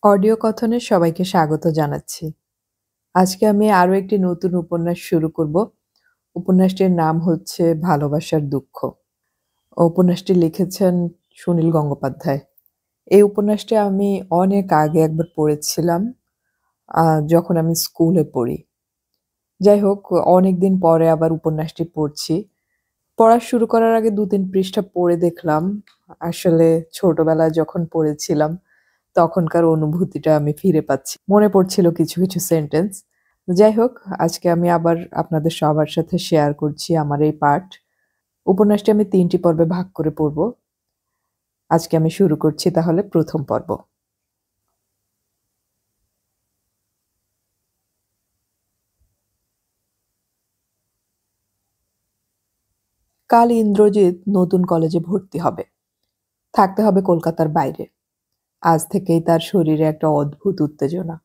Audio কথনে সবাইকে স্বাগত জানাচ্ছি। আজকে আমি আরো একটি নতুন উপন্যাস শুরু করব। উপন্যাসটির নাম হচ্ছে 'ভালোবাসার দুঃখ'। উপন্যাসটি লিখেছেন সুনীল গঙ্গোপাধ্যায়। এই উপন্যাসটি আমি অনেক আগে একবার পড়েছিলাম, আ যখন আমি স্কুলে পড়ি। যাই হোক, অনেকদিন পরে আবার উপন্যাসটি পড়ছি। পড়া শুরু করার আগে ২-৩ পৃষ্ঠা পড়ে দেখলাম, আসলে ছোটবেলায় যখন পড়েছিলাম তখনকার অনুভূতিটা আমি ফিরে পাচ্ছি। মনে পড়ছিল কিছু, কিছু সেন্টেন্স। যাই হোক, আজকে আমি আবার আপনাদের সবার সাথে শেয়ার করছি আমার এই পাঠ। উপন্যাসটি আমি ৩ টি পর্বে ভাগ করে পড়ব। আজকে আমি শুরু করছি তাহলে ১ম পর্ব। কাল ইন্দ্রজিৎ নতুন কলেজে ভর্তি হবে। থাকতে হবে কলকাতার বাইরে। আজ থেকেই তার শরীরে একটা অদ্ভুত উত্তেজনা।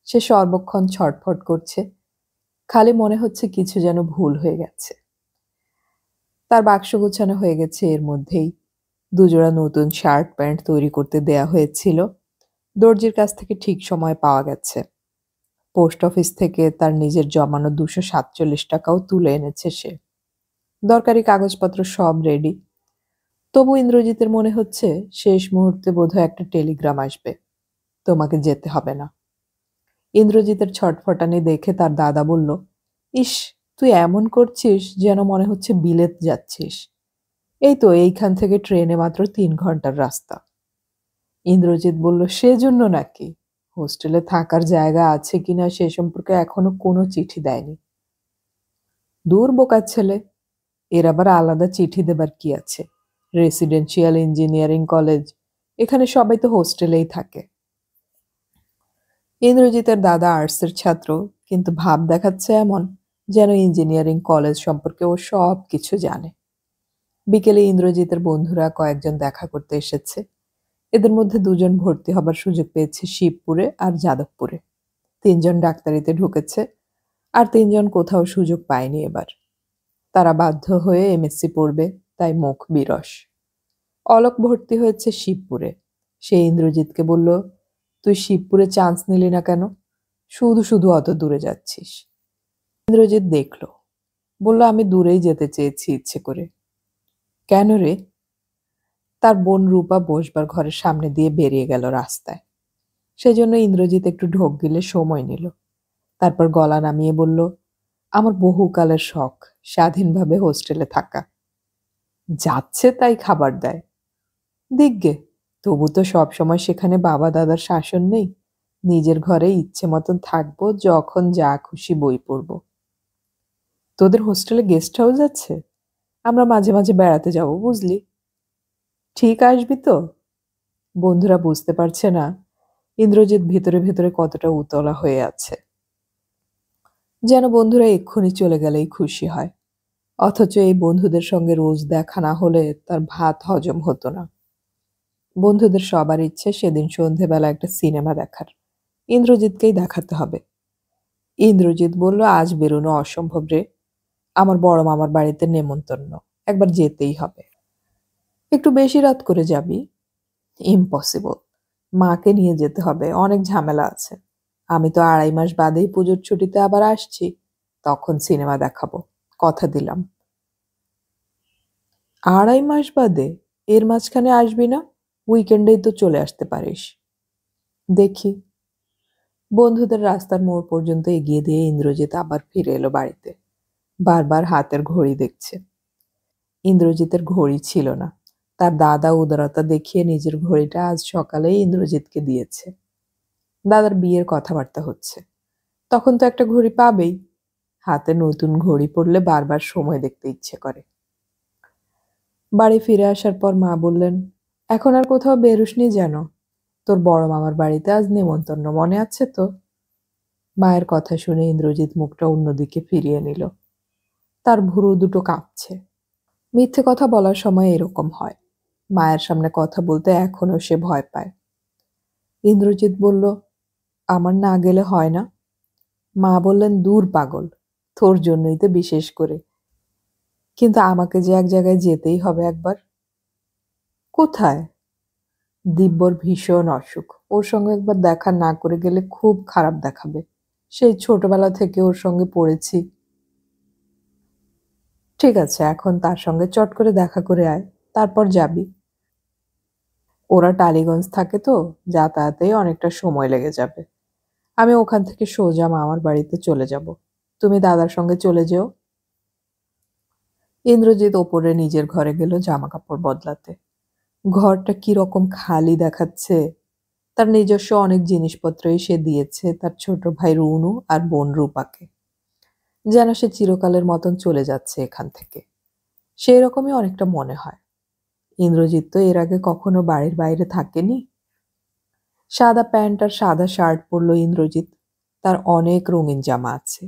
সে সর্বক্ষণ ছটফট করছে। খালি মনে হচ্ছে কিছু যেন ভুল হয়ে গেছে। তার বাক্স গোছানো হয়ে গেছে এর মধ্যেই। ২ জোড়া নতুন শার্ট প্যান্ট তৈরি করতে দেয়া হয়েছিল। দর্জির কাছ থেকে ঠিক সময়ে পাওয়া গেছে। পোস্ট অফিস থেকে তার নিজের জমানো ২৪৭ টাকাও তুলে এনেছে সে। দরকারি কাগজপত্র সব রেডি। তবু ইন্দ্রজিতের মনে হচ্ছে শেষ মুহূর্তে বোধহয় একটা টেলিগ্রাম আসবে। তোমাকে যেতে হবে না। ইন্দ্রজিতের ছটফটানি দেখে তার দাদা বলল, ইস, তুই এমন করছিস যেন মনে হচ্ছে বিলেত যাচ্ছিস। এই তো এইখান থেকে ট্রেনে মাত্র ৩ ঘন্টার রাস্তা। ইন্দ্রজিৎ বলল, সেজন্য নাকি? হোস্টেলে থাকার জায়গা আছে কিনা সে সম্পর্কে এখনো কোনো চিঠি দেয়নি। দূর বোকার ছেলে, এর আবার আলাদা চিঠি দেবার কি আছে? রেসিডেন্সিয়াল ইঞ্জিনিয়ারিং কলেজ, এখানে সবাই তো হোস্টেলেই থাকে। ইন্দ্রজিতের দাদা আর্টসের ছাত্র, কিন্তু ভাব দেখাচ্ছে এমন যেন ইঞ্জিনিয়ারিং কলেজ সম্পর্কে ও সব কিছু জানে। বিকেলে ইন্দ্রজিতের বন্ধুরা কয়েকজন দেখা করতে এসেছে। এদের মধ্যে ২ জন ভর্তি হবার সুযোগ পেয়েছে শিবপুরে আর যাদবপুরে। ৩ জন ডাক্তারিতে ঢুকেছে, আর ৩ জন কোথাও সুযোগ পায়নি এবার। তারা বাধ্য হয়ে এমএসসি পড়বে, তাই মুখ বিরস। অলোক ভর্তি হয়েছে শিবপুরে। সে ইন্দ্রজিৎকে বলল, তুই শিবপুরে চান্স নিলি না কেন? শুধু শুধু অত দূরে যাচ্ছিস। ইন্দ্রজিৎ দেখল, বলল, আমি দূরেই যেতে চেয়েছি ইচ্ছে করে। কেন রে? তার বোন রূপা বসবার ঘরের সামনে দিয়ে বেরিয়ে গেল রাস্তায়। সেজন্য ইন্দ্রজিৎ একটু ঢোক গিলে সময় নিল। তারপর গলা নামিয়ে বলল, আমার বহুকালের শখ স্বাধীনভাবে হোস্টেলে থাকা। যাচ্ছে তাই খাবার দেয়। দিগ্গে, তবু তো সবসময় সেখানে বাবা দাদার শাসন নেই। নিজের ঘরে ইচ্ছে মতন থাকবো, যখন যা খুশি বই পড়ব। তোদের হোস্টেলে গেস্ট হাউস আছে? আমরা মাঝে মাঝে বেড়াতে যাব, বুঝলি। ঠিক আসবি তো? বন্ধুরা বুঝতে পারছে না ইন্দ্রজিৎ ভিতরে ভিতরে কতটা উতলা হয়ে আছে। যেন বন্ধুরা এক্ষুনি চলে গেলেই খুশি হয়। অথচ এই বন্ধুদের সঙ্গে রোজ দেখা না হলে তার ভাত হজম হতো না। বন্ধুদের সবার ইচ্ছে সেদিন সন্ধেবেলা একটা সিনেমা দেখার। ইন্দ্রজিৎকেই দেখাতে হবে। ইন্দ্রজিৎ বলল, আজ বেরোনো অসম্ভব রে। আমার বড় মামার বাড়িতে নেমন্তন্ন, একবার যেতেই হবে। একটু বেশি রাত করে যাবি? ইম্পসিবল। মাকে নিয়ে যেতে হবে, অনেক ঝামেলা আছে। আমি তো ২.৫ মাস বাদেই পুজোর ছুটিতে আবার আসছি, তখন সিনেমা দেখাবো, কথা দিলাম। ২.৫ মাস বাদে? এর মাঝখানে আসবি না? উইকেন্ডেই তো চলে আসতে পারিস। দেখি। বন্ধুদের রাস্তার মোড় পর্যন্ত এগিয়ে দিয়ে ইন্দ্রজিৎ আবার ফিরে এলো বাড়িতে। বারবার হাতের ঘড়ি দেখছে। ইন্দ্রজিতের ঘড়ি ছিল না। তার দাদা উদারতা দেখিয়ে নিজের ঘড়িটা আজ সকালেই ইন্দ্রজিৎকে দিয়েছে। দাদার বিয়ের কথাবার্তা হচ্ছে, তখন তো একটা ঘড়ি পাবেই। হাতে নতুন ঘড়ি পরলে বারবার সময় দেখতে ইচ্ছে করে। বাড়ি ফিরে আসার পর মা বললেন, এখন আর কোথাও বেরোসনি যেন? তোর বড় মামার বাড়িতে আজ নেমন্তন্ন, মনে আছে তো? মায়ের কথা শুনে ইন্দ্রজিৎ মুখটা অন্যদিকে ফিরিয়ে নিল। তার ভুরু দুটো কাঁপছে। মিথ্যে কথা বলার সময় এরকম হয়। মায়ের সামনে কথা বলতে এখনো সে ভয় পায়। ইন্দ্রজিৎ বলল, আমার না গেলে হয় না? মা বললেন, দূর পাগল, তোর জন্যই তো বিশেষ করে। কিন্তু আমাকে যে এক জায়গায় যেতেই হবে একবার। কোথায়? দিব্যর ভীষণ অসুখ। ওর সঙ্গে একবার দেখা না করে গেলে খুব খারাপ দেখাবে। সেই ছোটবেলা থেকে ওর সঙ্গে পড়েছি। ঠিক আছে, এখন তার সঙ্গে চট করে দেখা করে আয়, তারপর যাবি। ওরা টালিগঞ্জ থাকে তো, যাতায়াতেই অনেকটা সময় লেগে যাবে। আমি ওখান থেকে সোজা মামার বাড়িতে চলে যাব। তুমি দাদার সঙ্গে চলে যেও। ইন্দ্রজিৎ ওপরে নিজের ঘরে গেল জামা কাপড় বদলাতে। ঘরটা কিরকম খালি দেখাচ্ছে। তার নিজস্ব অনেক জিনিসপত্রই সে দিয়েছে তার ছোট ভাই রুনু আর বোন রূপাকে। যেন সে চিরকালের মতন চলে যাচ্ছে এখান থেকে। সেই রকমই অনেকটা মনে হয়। ইন্দ্রজিৎ তো এর আগে কখনো বাড়ির বাইরে থাকেনি। সাদা প্যান্ট আর সাদা শার্ট পরল ইন্দ্রজিৎ। তার অনেক রঙিন জামা আছে,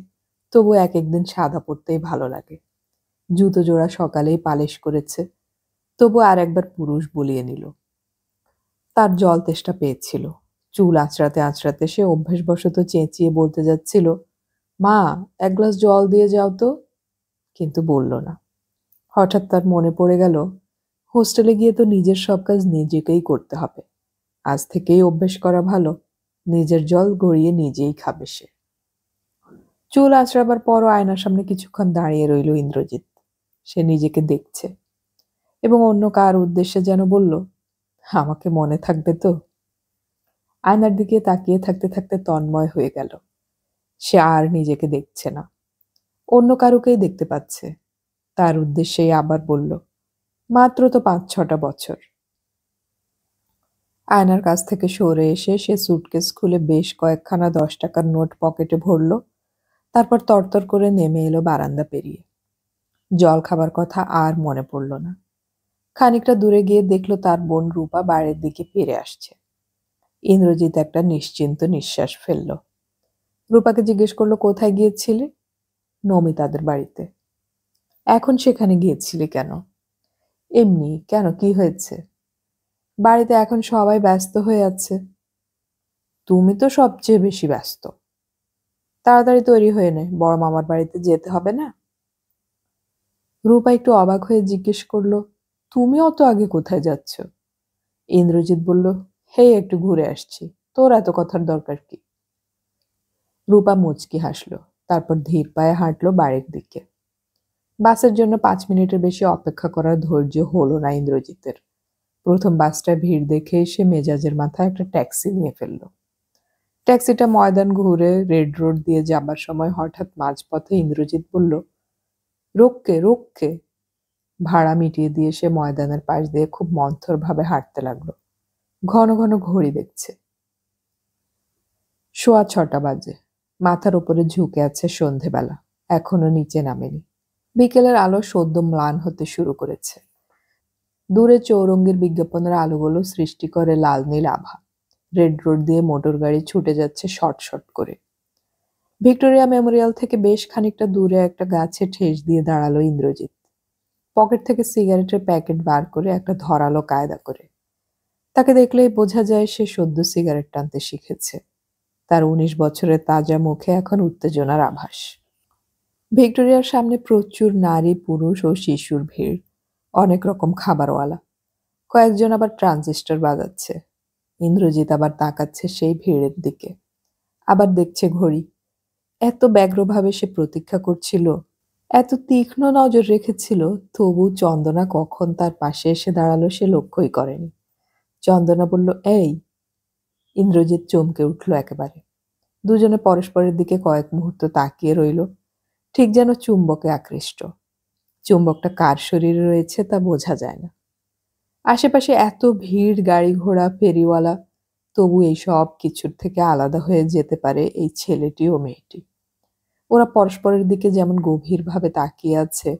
তবু এক একদিন সাদা পরতেই ভালো লাগে। জুতো জোড়া সকালেই পালিশ করেছে, তবু আর একবার পুরুষ বলিয়ে নিল। তার জল তেষ্টা পেয়েছিল। চুল আঁচড়াতে আঁচড়াতে সে অভ্যাসবশত চেঁচিয়ে বলতে যাচ্ছিল, মা, এক গ্লাস জল দিয়ে যাও তো। কিন্তু বলল না। হঠাৎ তার মনে পড়ে গেল, হোস্টেলে গিয়ে তো নিজের সব কাজ নিজেকেই করতে হবে। আজ থেকেই অভ্যেস করা ভালো। নিজের জল গড়িয়ে নিজেই খাবে সে। চুল আঁচড়াবার পরও আয়নার সামনে কিছুক্ষণ দাঁড়িয়ে রইল ইন্দ্রজিৎ। সে নিজেকে দেখছে এবং অন্য কার উদ্দেশ্যে যেন বলল, আমাকে মনে থাকবে তো। আয়নার দিকে তাকিয়ে থাকতে থাকতে তন্ময় হয়ে গেল। সে আর নিজেকে দেখছে না, অন্য কারুকেই দেখতে পাচ্ছে। তার উদ্দেশ্যেই আবার বলল, মাত্র তো ৫-৬টা বছর। আয়নার কাছ থেকে সরে এসে সে সুটকেস খুলে বেশ কয়েকখানা ১০ টাকার নোট পকেটে ভরল। তারপর তরতর করে নেমে এলো বারান্দা পেরিয়ে। জল খাবার কথা আর মনে পড়ল না। খানিকটা দূরে গিয়ে দেখল তার বোন রূপা বাড়ির দিকে ফিরে আসছে। ইন্দ্রজিৎ একটা নিশ্চিন্ত নিঃশ্বাস ফেলল। রূপাকে জিজ্ঞেস করলো, কোথায় গিয়েছিলে? নমিতাদের বাড়িতে। এখন সেখানে গিয়েছিলে কেন? এমনি। কেন, কি হয়েছে? বাড়িতে এখন সবাই ব্যস্ত হয়ে আছে। তুমি তো সবচেয়ে বেশি ব্যস্ত। তাড়াতাড়ি তৈরি হয়ে নে, বড় মামার বাড়িতে যেতে হবে না? রূপা একটু অবাক হয়ে জিজ্ঞেস করলো, তুমি অত আগে কোথায় যাচ্ছ? ইন্দ্রজিৎ বলল, হেই, একটু ঘুরে আসছি। তোর এত কথার দরকার কি? রূপা মুচকি হাসল, তারপর ধীর পায়ে হাঁটলো বাড়ির দিকে। বাসের জন্য ৫ মিনিটের বেশি অপেক্ষা করার ধৈর্য হলো না ইন্দ্রজিতের। প্রথম বাসটায় ভিড় দেখে সে মেজাজের মাথায় একটা ট্যাক্সি নিয়ে ফেলল। ট্যাক্সিটা ময়দান ঘুরে রেড রোড দিয়ে যাবার সময় হঠাৎ মাঝপথে ইন্দ্রজিৎ বলল, রোক্কে রোক্কে। ভাড়া মিটিয়ে দিয়ে সে ময়দানের পাশ দিয়ে খুব মন্থরভাবে হাঁটতে লাগলো। ঘন ঘন ঘড়ি দেখছে। ৬:15 বাজে। মাথার উপরে ঝুঁকে আছে সন্ধেবেলা, এখনো নিচে নামেনি। বিকেলের আলো সদ্য ম্লান হতে শুরু করেছে। দূরে চৌরঙ্গীর বিজ্ঞাপনের আলোগুলো সৃষ্টি করে লাল নীল আভা। রেড রোড দিয়ে মোটর গাড়ি ছুটে যাচ্ছে শট শট করে। ভিক্টোরিয়া মেমোরিয়াল থেকে বেশ খানিকটা দূরে একটা গাছে ঠেস দিয়ে দাঁড়ালো ইন্দ্রজিৎ। পকেট থেকে সিগারেটের প্যাকেট বার করে একটা ধরালো কায়দা করে। তাকে দেখলেই বোঝা যায় সে সদ্য সিগারেট টানতে শিখেছে। তার ১৯ বছরের তাজা মুখে এখন উত্তেজনার আভাস। ভিক্টোরিয়ার সামনে প্রচুর নারী, পুরুষ ও শিশুর ভিড়। অনেক রকম খাবারওয়ালা। কয়েকজন আবার ট্রানজিস্টর বাজাচ্ছে। ইন্দ্রজিৎ আবার তাকাচ্ছে সেই ভিড়ের দিকে। আবার দেখছে ঘড়ি। এত ব্যগ্রভাবে সে প্রতীক্ষা করছিল, এত তীক্ষ্ণ নজর রেখেছিল, তবু চন্দনা কখন তার পাশে এসে দাঁড়ালো সে লক্ষ্যই করেনি। চন্দনা বলল, এই। ইন্দ্রজিৎ চমকে উঠল একেবারে। দুজনে পরস্পরের দিকে কয়েক মুহূর্ত তাকিয়ে রইল, ঠিক যেন চুম্বকে আকৃষ্ট। চুম্বকটা কার শরীরে রয়েছে তা বোঝা যায় না। আশেপাশে এত ভিড়, গাড়ি ঘোড়া, ফেরিওয়ালা, তবু এই সব কিছুর থেকে আলাদা হয়ে যেতে পারে এই ছেলেটি ও মেয়েটি। ওরা পরস্পরের দিকে যেমন গভীরভাবে তাকিয়ে আছে,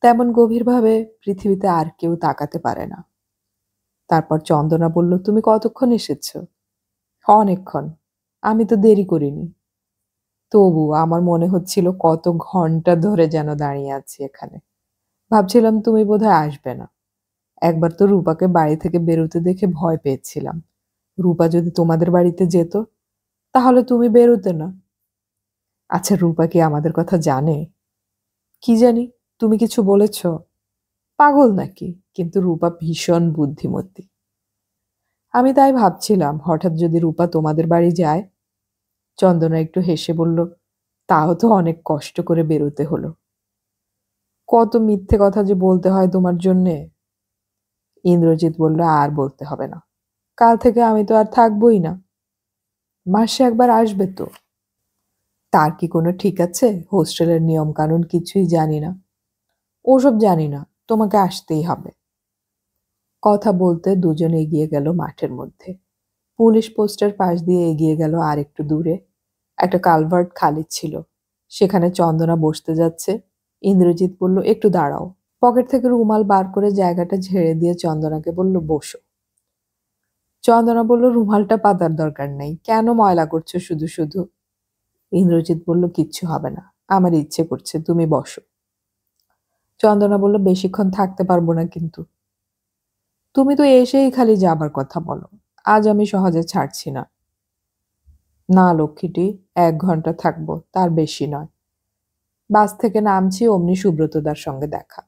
তেমন গভীরভাবে পৃথিবীতে আর কেউ তাকাতে পারে না। তারপর চন্দনা বলল, তুমি কতক্ষণ এসেছ? অনেকক্ষণ। আমি তো দেরি করিনি। তবু আমার মনে হচ্ছিল কত ঘন্টা ধরে যেন দাঁড়িয়ে আছি এখানে। ভাবছিলাম তুমি বোধহয় আসবে না। একবার তো রূপাকে বাড়ি থেকে বেরোতে দেখে ভয় পেয়েছিলাম। রূপা যদি তোমাদের বাড়িতে যেত, তাহলে তুমি বেরোতে না। আচ্ছা, রূপা কি আমাদের কথা জানে? কি জানি, তুমি কিছু বলেছ? পাগল নাকি? কিন্তু রূপা ভীষণ বুদ্ধিমতী। আমি তাই ভাবছিলাম হঠাৎ যদি রূপা তোমাদের বাড়ি যায়। চন্দনা একটু হেসে বলল, তাও তো অনেক কষ্ট করে বেরোতে হলো। কত মিথ্যে কথা যে বলতে হয় তোমার জন্যে। ইন্দ্রজিৎ বলল, আর বলতে হবে না। কাল থেকে আমি তো আর থাকবোই না। মাসে একবার আসবে তো। তার কি কোনো ঠিক আছে? হোস্টেলের নিয়ম কানুন কিছুই জানি না। ওসব জানি না, তোমাকে আসতেই হবে। কথা বলতে দুজন এগিয়ে গেল মাঠের মধ্যে। পুলিশ পোস্টের পাশ দিয়ে এগিয়ে গেল আর একটু দূরে। একটা কালভার্ট খালি ছিল, সেখানে চন্দনা বসতে যাচ্ছে। ইন্দ্রজিৎ বলল, একটু দাঁড়াও। পকেট থেকে রুমাল বার করে জায়গাটা ঝেড়ে দিয়ে চন্দনাকে বলল, বসো। চন্দনা বলল, রুমালটা পাতার দরকার নেই, কেন ময়লা করছো শুধু শুধু? ইন্দ্রজিৎ বলল, কিচ্ছু হবে না, আমার ইচ্ছে করছে, তুমি বসো। চন্দনা বলল, বেশিক্ষণ থাকতে পারবো না কিন্তু। তুমি তো এসেই খালি যাবার কথা বলো, আজ আমি সহজে ছাড়ছি না। না লক্ষ্মীটি, 1 ঘন্টা থাকবো, তার বেশি নয়। বাস থেকে নামছি অমনি সুব্রতদার সঙ্গে দেখা।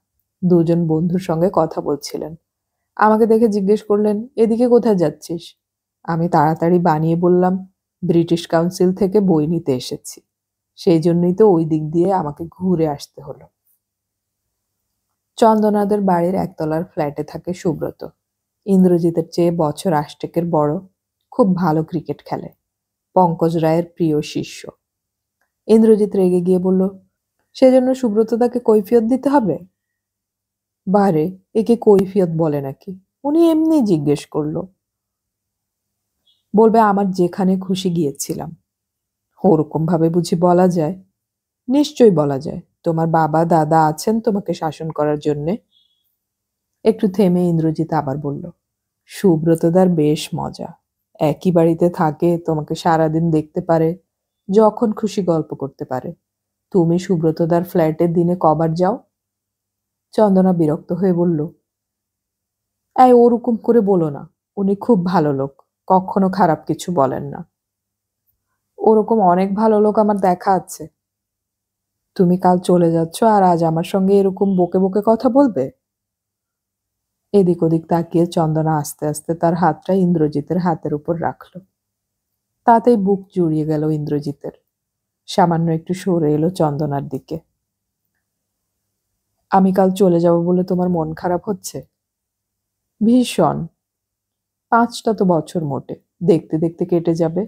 দুজন বন্ধুর সঙ্গে কথা বলছিলেন। আমাকে দেখে জিজ্ঞেস করলেন, এদিকে কোথায় যাচ্ছিস? আমি তাড়াতাড়ি বানিয়ে বললাম, ব্রিটিশ কাউন্সিল থেকে বই নিতে এসেছি। সেই জন্যই তো ওই দিক দিয়ে আমাকে ঘুরে আসতে হলো। চন্দনাদের বাড়ির একতলার ফ্ল্যাটে থাকে সুব্রত। ইন্দ্রজিতের চেয়ে বছর 8 বড়। খুব ভালো ক্রিকেট খেলে। পঙ্কজ রায়ের প্রিয় শিষ্য। ইন্দ্রজিৎ রেগে গিয়ে বলল, সেজন্য সুব্রতদাকে কৈফিয়ত দিতে হবে? বারে, একে কৈফিয়ত বলে নাকি? উনি এমনি জিজ্ঞেস করলো। বলবে আমার যেখানে খুশি গিয়েছিলাম। ওরকম ভাবে বুঝি বলা যায়? নিশ্চয়ই বলা যায়। তোমার বাবা দাদা আছেন তোমাকে শাসন করার জন্যে। একটু থেমে ইন্দ্রজিৎ আবার বলল, সুব্রতদার বেশ মজা। একই বাড়িতে থাকে, তোমাকে সারাদিন দেখতে পারে, যখন খুশি গল্প করতে পারে। তুমি সুব্রতদার ফ্ল্যাটের দিনে কবার যাও? চন্দনা বিরক্ত হয়ে বলল, এই ওরকম করে বলো না, উনি খুব ভালো লোক, কখনো খারাপ কিছু বলেন না। ওরকম অনেক ভালো লোক আমার দেখা আছে। তুমি কাল চলে যাচ্ছ আর আজ আমার সঙ্গে এরকম বকে বকে কথা বলবে? এদিক ওদিক তাকিয়ে চন্দনা আস্তে আস্তে তার হাতটা ইন্দ্রজিতের হাতের উপর রাখল। তাতেই বুক জুড়িয়ে গেল ইন্দ্রজিতের। সামান্য একটু সরে এলো চন্দনার দিকে। আমি কাল চলে যাব বলে তোমার মন খারাপ হচ্ছে? ভীষণ। 5টা তো বছর মোটে, দেখতে দেখতে কেটে যাবে।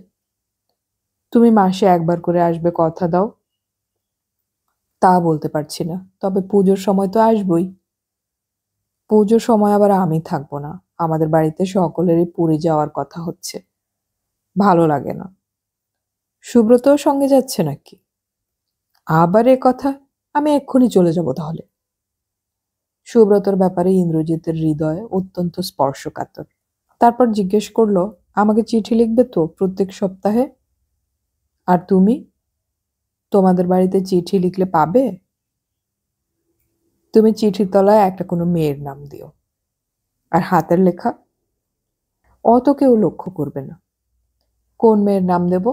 তুমি মাসে একবার করে আসবে, কথা দাও। তা বলতে পারছি না, তবে পুজোর সময় তো আসবই। পুজোর সময় আবার আমি থাকবো না। আমাদের বাড়িতে সকলেরই পুরী যাওয়ার কথা হচ্ছে। ভালো লাগে না। সুব্রতও সঙ্গে যাচ্ছে নাকি? আবার এ কথা? আমি এক্ষুনি চলে যাব তাহলে। সুব্রতর ব্যাপারে ইন্দ্রজিতের হৃদয় অত্যন্ত স্পর্শকাতর। তারপর জিজ্ঞেস করলো, আমাকে চিঠি লিখবে তো প্রত্যেক সপ্তাহে? আর তুমি, তোমাদের বাড়িতে চিঠি লিখলে পাবে? তুমি চিঠির তলায় একটা কোনো মেয়ের নাম দিও। আর হাতের লেখা? অত কেউ লক্ষ্য করবে না। কোন মেয়ের নাম দেব?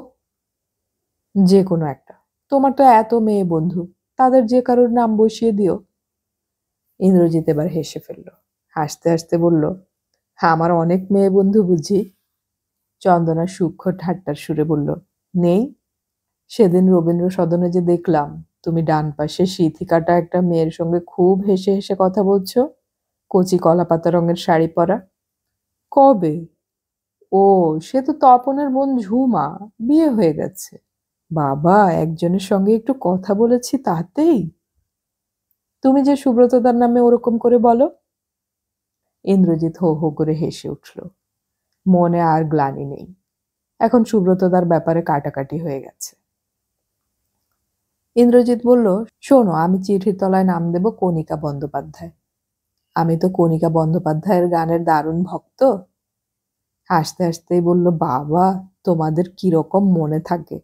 যে কোনো একটা। তোমার তো এত মেয়ে বন্ধু, তাদের যে কারোর নাম বসিয়ে দিও। ইন্দ্রজিৎ এবার হেসে ফেলল। হাসতে হাসতে বলল, আমার অনেক মেয়ে বন্ধু বুঝি? চন্দনা সূক্ষ্ম ঠাট্টার সুরে বলল, নেই? সেদিন রবীন্দ্র সদনে যে দেখলাম, তুমি ডান পাশে সিথি কাটা একটা মেয়ের সঙ্গে খুব হেসে হেসে কথা বলছো, কচি কলাপাতা রঙের শাড়ি পরা। কবে? ও, সে তো তপনের বোন ঝুমা, বিয়ে হয়ে গেছে। বাবা, একজনের সঙ্গে একটু কথা বলেছি তাতেই? তুমি যে সুব্রতদার নামে ওরকম করে বলো। ইন্দ্রজিৎ হো হো করে হেসে উঠল। মনে আর গ্লানি নেই। এখন সুব্রতদার ব্যাপারে কাটাকাটি হয়ে গেছে। ইন্দ্রজিৎ বলল, শোনো, আমি চিঠির তলায় নাম দেব কণিকা বন্দ্যোপাধ্যায়। আমি তো কণিকা বন্দ্যোপাধ্যায়ের গানের দারুণ ভক্ত। হাসতে হাসতেই বলল, বাবা, তোমাদের কিরকম মনে থাকে।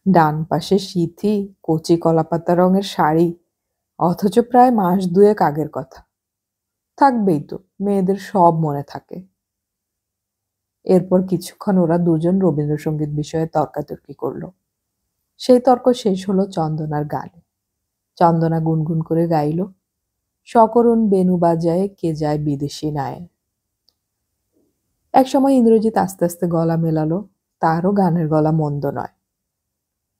ডান পাশে সিথি, কচি কলাপাতা রঙের শাড়ি, অথচ প্রায় মাস 2 আগের কথা। থাকবেই তো, মেয়েদের সব মনে থাকে। এরপর কিছুক্ষণ ওরা দুজন রবীন্দ্রসঙ্গীত বিষয়ে তর্কাতর্কি করলো। সেই তর্ক শেষ হলো চন্দনার গানে। চন্দনা গুনগুন করে গাইল, সকরুণ বেনু বাজায় কে যায় বিদেশি নায়ে। একসময় ইন্দ্রজিৎ আস্তে আস্তে গলা মেলালো। তারও গানের গলা মন্দ নয়।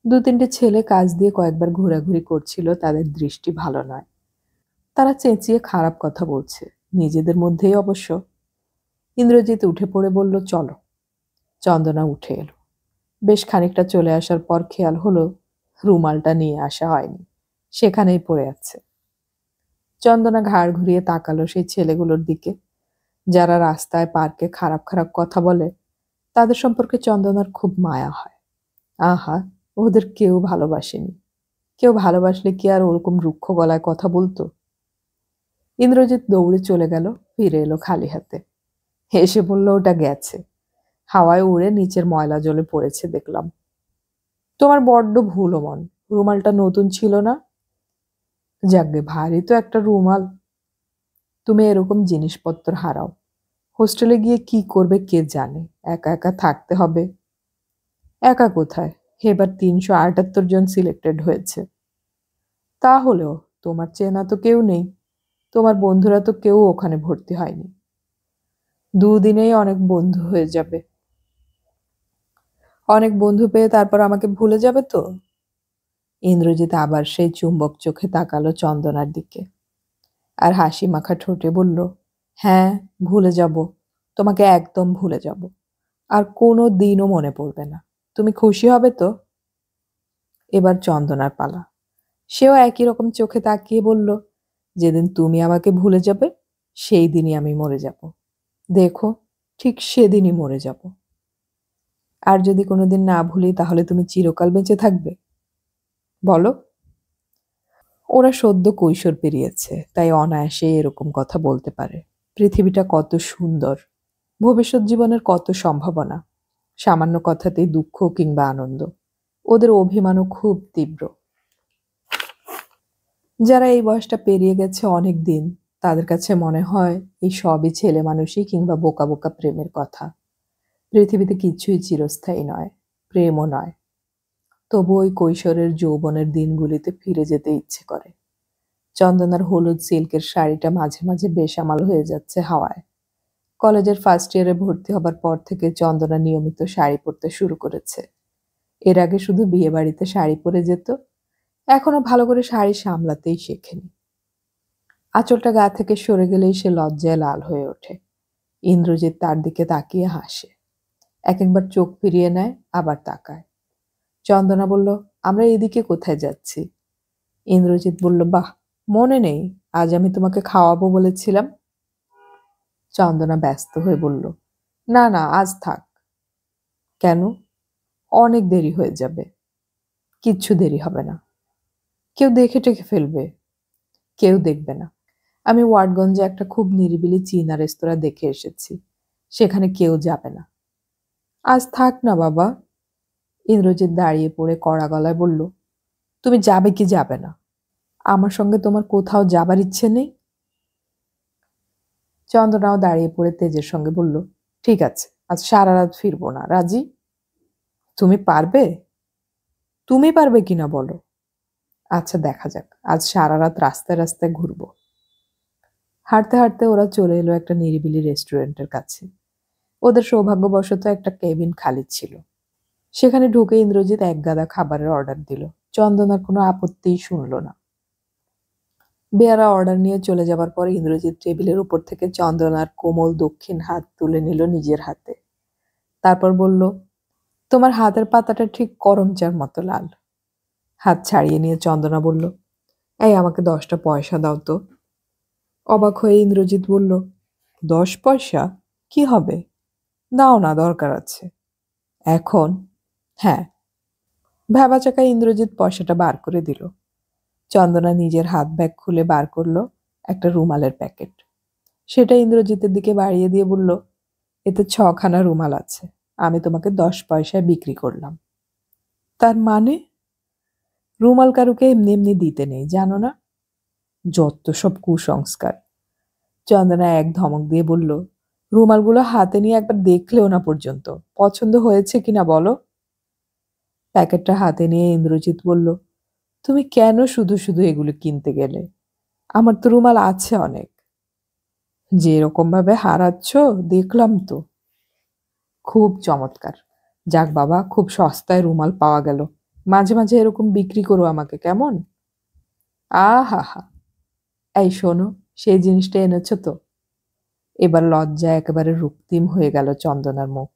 দু তিনটে ছেলে কাজ দিয়ে কয়েকবার ঘোরাঘুরি করছিল, তাদের দৃষ্টি ভালো নয়। তারা চেঁচিয়ে খারাপ কথা বলছে, নিজেদের মধ্যেই অবশ্য। ইন্দ্রজিৎ উঠে পড়ে বলল, চলো। চন্দনা উঠে এলো। বেশ খানিকটা চলে আসার পর খেয়াল হলো রুমালটা নিয়ে আসা হয়নি, সেখানেই পড়ে আছে। চন্দনা ঘাড় ঘুরিয়ে তাকালো সেই ছেলেগুলোর দিকে, যারা রাস্তায় পার্কে খারাপ খারাপ কথা বলে। তাদের সম্পর্কে চন্দনার খুব মায়া হয়। আহা, ওদের কেউ ভালোবাসেনি। কেউ ভালোবাসলে কি আর ওরকম রুক্ষ গলায় কথা বলতো? ইন্দ্রজিৎ দৌড়ে চলে গেল, ফিরে এলো খালি হাতে। হেসে বলল, ওটা গেছে, হাওয়ায় উড়ে নিচের ময়লা জলে পড়েছে দেখলাম। তোমার বড্ড ভুলো মন, রুমালটা নতুন ছিল না? যাকগে, ভারী তো একটা রুমাল। তুমি এরকম জিনিসপত্র হারাও, হোস্টেলে গিয়ে কি করবে কে জানে। একা একা থাকতে হবে। একা কোথায়, এবার ৩৭৮ জন সিলেক্টেড হয়েছে। তাহলেও তোমার চেনা তো কেউ নেই, তোমার বন্ধুরা তো কেউ ওখানে ভর্তি হয়নি। দুদিনেই অনেক বন্ধু হয়ে যাবে। অনেক বন্ধু পেয়ে তারপর আমাকে ভুলে যাবে তো? ইন্দ্রজিৎ আবার সেই চুম্বক চোখে তাকালো চন্দনার দিকে, আর হাসি মাখা ঠোঁটে বলল, হ্যাঁ, ভুলে যাব। তোমাকে একদম ভুলে যাব, আর কোনো দিনও মনে পড়বে না। তুমি খুশি হবে তো? এবার চন্দনার পালা। সেও একই রকম চোখে তাকিয়ে বলল, যেদিন তুমি আমাকে ভুলে যাবে সেই দিনই আমি মরে যাব। দেখো, ঠিক সেদিনই মরে যাব। আর যদি কোনোদিন না ভুলি তাহলে তুমি চিরকাল বেঁচে থাকবে? বলো। ওরা সদ্য কৈশোর পেরিয়েছে, তাই অনায়াসে এরকম কথা বলতে পারে। পৃথিবীটা কত সুন্দর, ভবিষ্যৎ জীবনের কত সম্ভাবনা। সামান্য কথাতেই দুঃখ কিংবা আনন্দ। ওদের অভিমানও খুব তীব্র। যারা এই বয়সটা পেরিয়ে গেছে অনেক দিন, তাদের কাছে মনে হয় এই সবই ছেলে মানুষই কিংবা বোকা বোকা প্রেমের কথা। পৃথিবীতে কিছুই চিরস্থায়ী নয়, প্রেমও নয়। তবু ওই কৈশোরের যৌবনের দিনগুলিতে ফিরে যেতে ইচ্ছে করে। চন্দনার হলুদ সিল্কের শাড়িটা মাঝে মাঝে বেসামাল হয়ে যাচ্ছে হাওয়ায়। কলেজের ফার্স্ট ইয়ারে ভর্তি হবার পর থেকে চন্দনা নিয়মিত শাড়ি পরতে শুরু করেছে। এর আগে শুধু বিয়ে বাড়িতে শাড়ি পরে যেত, এখনো ভালো করে শাড়ি সামলাতেই শেখেনি। আঁচলটা গা থেকে সরে গেলেই সে লজ্জায় লাল হয়ে ওঠে। ইন্দ্রজিৎ তার দিকে তাকিয়ে হাসে, এক একবার চোখ ফিরিয়ে নেয়, আবার তাকায়। চন্দনা বলল, আমরা এদিকে কোথায় যাচ্ছি? ইন্দ্রজিৎ বলল, বাহ, মনে নেই আজ আমি তোমাকে খাওয়াবো বলেছিলাম? চন্দনা ব্যস্ত হয়ে বলল, না না, আজ থাক। কেন? অনেক দেরি হয়ে যাবে। কিচ্ছু দেরি হবে না। কেউ দেখে টেখে ফেলবে। কেউ দেখবে না। আমি ওয়াটগঞ্জে একটা খুব নিরিবিলি চীনা রেস্তোরাঁ দেখে এসেছি, সেখানে কেউ যাবে না। আজ থাক না বাবা। ইন্দ্রজিৎ দাঁড়িয়ে পড়ে কড়া গলায় বলল, তুমি যাবে কি যাবে না? আমার সঙ্গে তোমার কোথাও যাবার ইচ্ছে নেই? চন্দনাও দাঁড়িয়ে পড়ে তেজের সঙ্গে বলল, ঠিক আছে, আজ সারা রাত ফিরবো না। রাজি? তুমি পারবে? তুমি পারবে কিনা বলো। আচ্ছা, দেখা যাক, আজ সারা রাত রাস্তায় রাস্তায় ঘুরবো। হাঁটতে হাঁটতে ওরা চলে এলো একটা নিরিবিলি রেস্টুরেন্টের কাছে। ওদের সৌভাগ্যবশত একটা কেবিন খালি ছিল। সেখানে ঢুকে ইন্দ্রজিৎ এক গাদা খাবারের অর্ডার দিল। চন্দনার কোনো আপত্তিই শুনল না। বেয়ারা অর্ডার নিয়ে চলে যাবার পর ইন্দ্রজিৎ টেবিলের উপর থেকে চন্দনার কোমল দক্ষিণ হাত তুলে নিল নিজের হাতে। তারপর বলল, তোমার হাতের পাতাটা ঠিক করমচার মতো লাল। হাত ছাড়িয়ে নিয়ে চন্দনা বলল, এই আমাকে 10টা পয়সা দাও তো। অবাক হয়ে ইন্দ্রজিৎ বলল, 10 পয়সা? কি হবে? দাও না, দরকার আছে। এখন? হ্যাঁ। ভ্যাবাচাকা ইন্দ্রজিৎ পয়সাটা বার করে দিল। চন্দনা নিজের হাত ব্যাগ খুলে বার করলো একটা রুমালের প্যাকেট। সেটা ইন্দ্রজিতের দিকে বাড়িয়ে দিয়ে বলল, এতে 6খানা রুমাল আছে, আমি তোমাকে 10 পয়সায় বিক্রি করলাম। তার মানে? রুমাল কারুকে এমনি এমনি দিতে নেই, জানো না? যত সব কুসংস্কার। চন্দনা এক ধমক দিয়ে বলল, রুমালগুলো হাতে নিয়ে একবার দেখলেও না পর্যন্ত, পছন্দ হয়েছে কিনা বলো। প্যাকেটটা হাতে নিয়ে ইন্দ্রজিৎ বলল, তুমি কেন শুধু শুধু এগুলো কিনতে গেলে? আমার তো রুমাল আছে অনেক। যেরকম ভাবে হারাচ্ছ দেখলাম তো। খুব চমৎকার। যাক বাবা, খুব সস্তায় রুমাল পাওয়া গেল। মাঝে মাঝে এরকম বিক্রি করো আমাকে, কেমন? আহা! এই শোনো, সেই জিনিসটা এনেছো তো? এবার লজ্জায় একেবারে রক্তিম হয়ে গেল চন্দনার মুখ।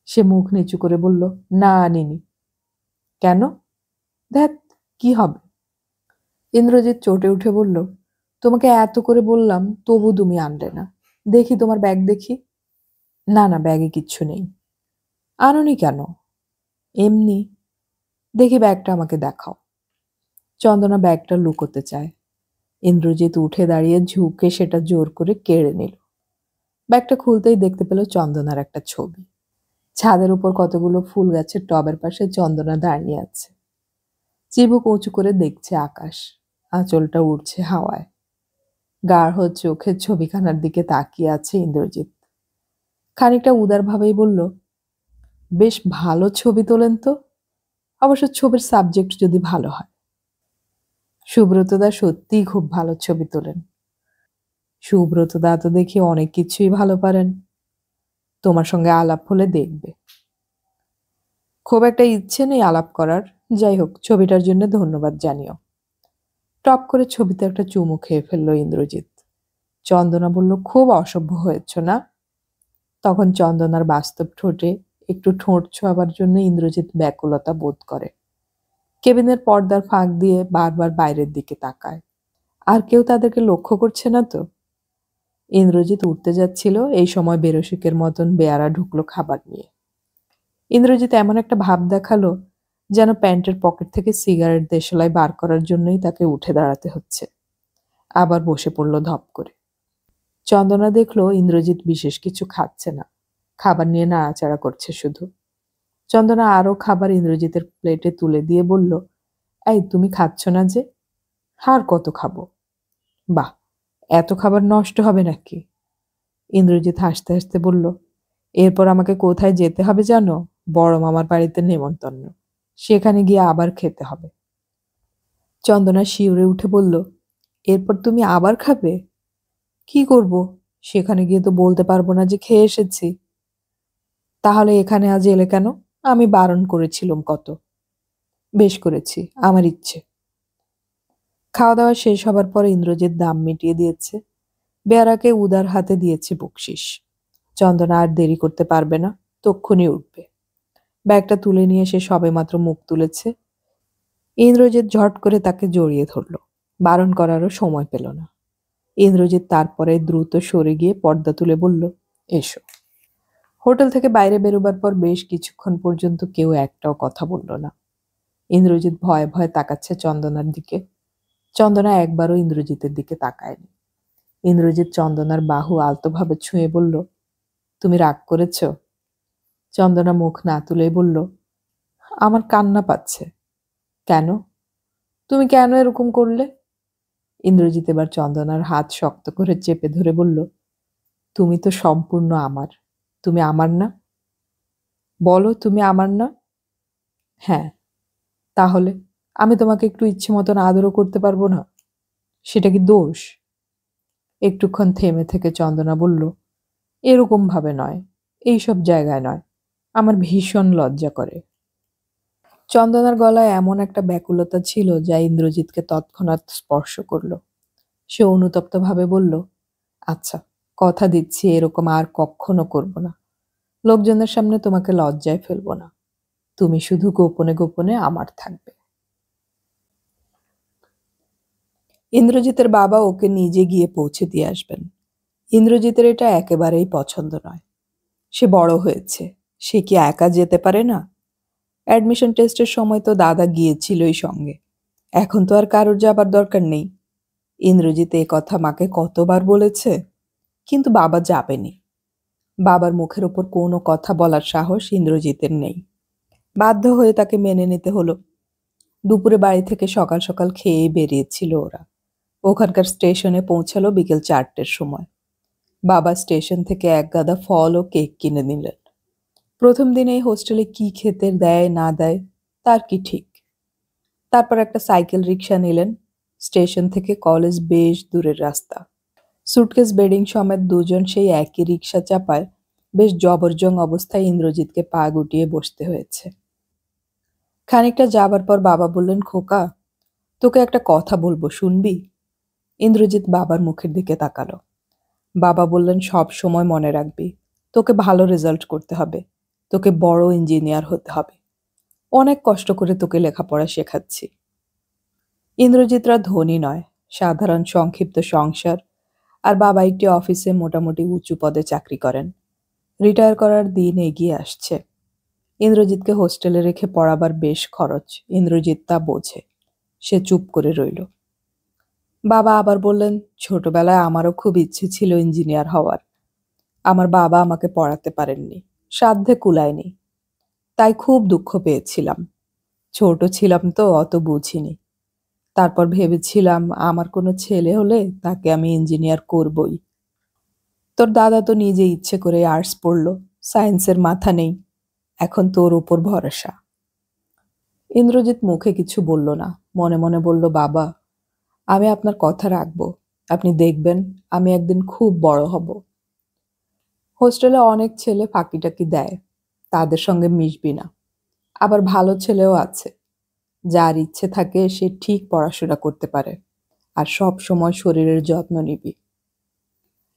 সে মুখ নিচু করে বলল, না আনিনি। কেন? ধ্যাত, কি হবে? ইন্দ্রজিৎ চটে উঠে বলল, তোমাকে এত করে বললাম তবু তুমি আনলে না। দেখি তোমার ব্যাগ দেখি। না না, ব্যাগে কিচ্ছু নেই। আনোনি কেন? এমনি। দেখি ব্যাগটা আমাকে দেখাও। চন্দনা ব্যাগটা লুকোতে চায়। ইন্দ্রজিৎ উঠে দাঁড়িয়ে ঝুঁকে সেটা জোর করে কেড়ে নিল। ব্যাগটা খুলতেই দেখতে পেল চন্দনার একটা ছবি। ছাদের উপর কতগুলো ফুল গাছের টবের পাশে চন্দনা দাঁড়িয়ে আছে। চিবুক উঁচু করে দেখছে আকাশ। আঁচলটা উড়ছে হাওয়ায়। গাঢ় চোখের ছবিখানার দিকে তাকিয়ে আছে ইন্দ্রজিৎ। খানিকটা উদারভাবেই বলল, বেশ ভালো ছবি তোলেন তো। অবশ্য ছবির সাবজেক্ট যদি ভালো হয়। সুব্রতদা সত্যিই খুব ভালো ছবি তোলেন। সুব্রতদা তো দেখি অনেক কিছুই ভালো পারেন। তোমার সঙ্গে আলাপ হলে দেখবে। খুব একটা ইচ্ছে নেই আলাপ করার। যাই হোক, ছবিটার জন্য ধন্যবাদ জানিও। টপ করে ছবিতে একটা চুমু খেয়ে ফেলল ইন্দ্রজিৎ। চন্দনা বলল, খুব অসভ্য হয়েছ না? তখন চন্দনার বাস্তব ঠোঁটে একটু ঠোঁট ছোঁয়াবার জন্য ইন্দ্রজিৎ ব্যাকুলতা বোধ করে। কেবিনের পর্দার ফাঁক দিয়ে বারবার বাইরের দিকে তাকায়। আর কেউ তাদেরকে লক্ষ্য করছে না তো? ইন্দ্রজিৎ উঠতে যাচ্ছিল, এই সময় বেরসিকের মতন বেয়ারা ঢুকলো খাবার নিয়ে। ইন্দ্রজিৎ এমন একটা ভাব দেখালো যেন প্যান্টের পকেট থেকে সিগারেট দেশলাই বার করার জন্যই তাকে উঠে দাঁড়াতে হচ্ছে। আবার বসে পড়ল ধপ করে। চন্দনা দেখলো ইন্দ্রজিৎ বিশেষ কিছু খাচ্ছে না, খাবার নিয়ে নাড়াচাড়া করছে শুধু। চন্দনা আরো খাবার ইন্দ্রজিতের প্লেটে তুলে দিয়ে বলল, এই তুমি খাচ্ছ না যে? আর কত খাবো? বাহ, এত খাবার নষ্ট হবে নাকি? ইন্দ্রজিৎ হাসতে হাসতে বলল, এরপর আমাকে কোথায় যেতে হবে জানো? বড় মামার বাড়িতে নেমন্তন্ন। সেখানে গিয়ে আবার খেতে হবে। চন্দনা শিউরে উঠে বলল, এরপর তুমি আবার খাবে? কি করব? সেখানে গিয়ে তো বলতে পারবো না যে খেয়ে এসেছি। তাহলে এখানে আজ এলে কেন? আমি বারণ করেছিলাম কত। বেশ করেছি, আমার ইচ্ছে। খাওয়া দাওয়া শেষ হবার পর ইন্দ্রজিৎ দাম মিটিয়ে দিয়েছে। বেয়ারাকে উদার হাতে দিয়েছে বকশিস। চন্দনা আর দেরি করতে পারবে না, তক্ষুনি উঠবে। ব্যাগটা তুলে নিয়ে সে সবেমাত্র মুখ তুলেছে। ইন্দ্রজিৎ ঝট করে তাকে জড়িয়ে ধরল। বারণ করারও সময় পেল না। ইন্দ্রজিৎ তারপরে দ্রুত সরে গিয়ে পর্দা তুলে বলল, এসো। হোটেল থেকে বাইরে বেরোবার পর বেশ কিছুক্ষণ পর্যন্ত কেউ একটাও কথা বলল না। ইন্দ্রজিৎ ভয়ে ভয়ে তাকাচ্ছে চন্দনার দিকে। চন্দনা একবারও ইন্দ্রজিতের দিকে তাকায়নি। ইন্দ্রজিৎ চন্দনার বাহু আলতোভাবে ছুঁয়ে বলল, তুমি রাগ করেছ? চন্দনা মুখ না তুলেই বলল, আমার কান্না পাচ্ছে। কেন? তুমি কেন এরকম করলে? ইন্দ্রজিৎ এবার চন্দনার হাত শক্ত করে চেপে ধরে বলল, তুমি তো সম্পূর্ণ আমার। তুমি আমার না? বলো, তুমি আমার না? হ্যাঁ। তাহলে আমি তোমাকে একটু ইচ্ছে মতন আদরও করতে পারবো না? সেটা কি দোষ? একটুক্ষণ থেমে থেকে চন্দনা বলল, এরকম ভাবে নয়, এইসব জায়গায় নয়। আমার ভীষণ লজ্জা করে। চন্দনার গলায় এমন একটা ব্যাকুলতা ছিল যা ইন্দ্রজিৎকে তৎক্ষণাৎ স্পর্শ করল। সে অনুতপ্তভাবে বলল, আচ্ছা, কথা দিচ্ছি এরকম আর কখনো করব না। লোকজনের সামনে তোমাকে লজ্জায় ফেলবো না। তুমি শুধু গোপনে গোপনে আমার থাকবে। ইন্দ্রজিতের বাবা ওকে নিজে গিয়ে পৌঁছে দিয়ে আসবেন। ইন্দ্রজিতের এটা একেবারেই পছন্দ নয়। সে বড় হয়েছে, সে কি একা যেতে পারে না? অ্যাডমিশন টেস্টের সময় তো দাদা গিয়েছিলই সঙ্গে। এখন তো আর কারোর যাবার দরকার নেই। ইন্দ্রজিৎ এ কথা মাকে কতবার বলেছে, কিন্তু বাবা যাবেনি। বাবার মুখের ওপর কোনো কথা বলার সাহস ইন্দ্রজিতের নেই। বাধ্য হয়ে তাকে মেনে নিতে হলো। দুপুরে বাড়ি থেকে সকাল সকাল খেয়ে বেরিয়েছিল ওরা। ওখানকার স্টেশনে পৌঁছালো বিকেল 4টের সময়। বাবা স্টেশন থেকে এক গাদা ফল ও কেক কিনে নিলেন। প্রথম দিনেই হোস্টেলে কি খেতে দেয় না দেয় তার কি ঠিক। তারপর একটা সাইকেল রিক্সা নিলেন। স্টেশন থেকে কলেজ বেশ দূরের রাস্তা। সুটকেস বেডিং সমেত দুজন সেই একই রিক্সা চাপায় বেশ জবরজং অবস্থায় ইন্দ্রজিৎকে পা গুটিয়ে বসতে হয়েছে। খানিকটা যাবার পর বাবা বললেন, খোকা, তোকে একটা কথা বলবো, শুনবি? ইন্দ্রজিৎ বাবার মুখের দিকে তাকালো। বাবা বললেন, সব সময় মনে রাখবি, তোকে ভালো রেজাল্ট করতে হবে, তোকে বড় ইঞ্জিনিয়ার হতে হবে। অনেক কষ্ট করে তোকে লেখাপড়া শেখাচ্ছি। ইন্দ্রজিৎরা ধনী নয়, সাধারণ সংক্ষিপ্ত সংসার, আর বাবা একটি অফিসে মোটামুটি উঁচু পদে চাকরি করেন। রিটায়ার করার দিন এগিয়ে আসছে। ইন্দ্রজিৎকে হোস্টেলে রেখে পড়াবার বেশ খরচ, ইন্দ্রজিৎ তা বোঝে। সে চুপ করে রইল। বাবা আবার বললেন, ছোটবেলায় আমারও খুব ইচ্ছে ছিল ইঞ্জিনিয়ার হওয়ার। আমার বাবা আমাকে পড়াতে পারেননি, সাধ্যে কুলায়নি, তাই খুব দুঃখ পেয়েছিলাম। ছোট ছিলাম তো, অত বুঝিনি। তারপর ভেবেছিলাম আমার কোনো ছেলে হলে তাকে আমি ইঞ্জিনিয়ার করবই। তোর দাদা তো নিজে ইচ্ছে করে আর্টস পড়ল, সায়েন্সের মাথা নেই, এখন তোর উপর ভরসা। ইন্দ্রজিৎ মুখে কিছু বলল না, মনে মনে বলল, বাবা, আমি আপনার কথা রাখবো। আপনি দেখবেন আমি একদিন খুব বড় হব। হোস্টেলে অনেক ছেলে ফাঁকিটাকি দেয়, তাদের সঙ্গে মিশবি না। আবার ভালো ছেলেও আছে, যার ইচ্ছে থাকে সে ঠিক পড়াশোনা করতে পারে, আর সব সময় শরীরের যত্ন নিবি।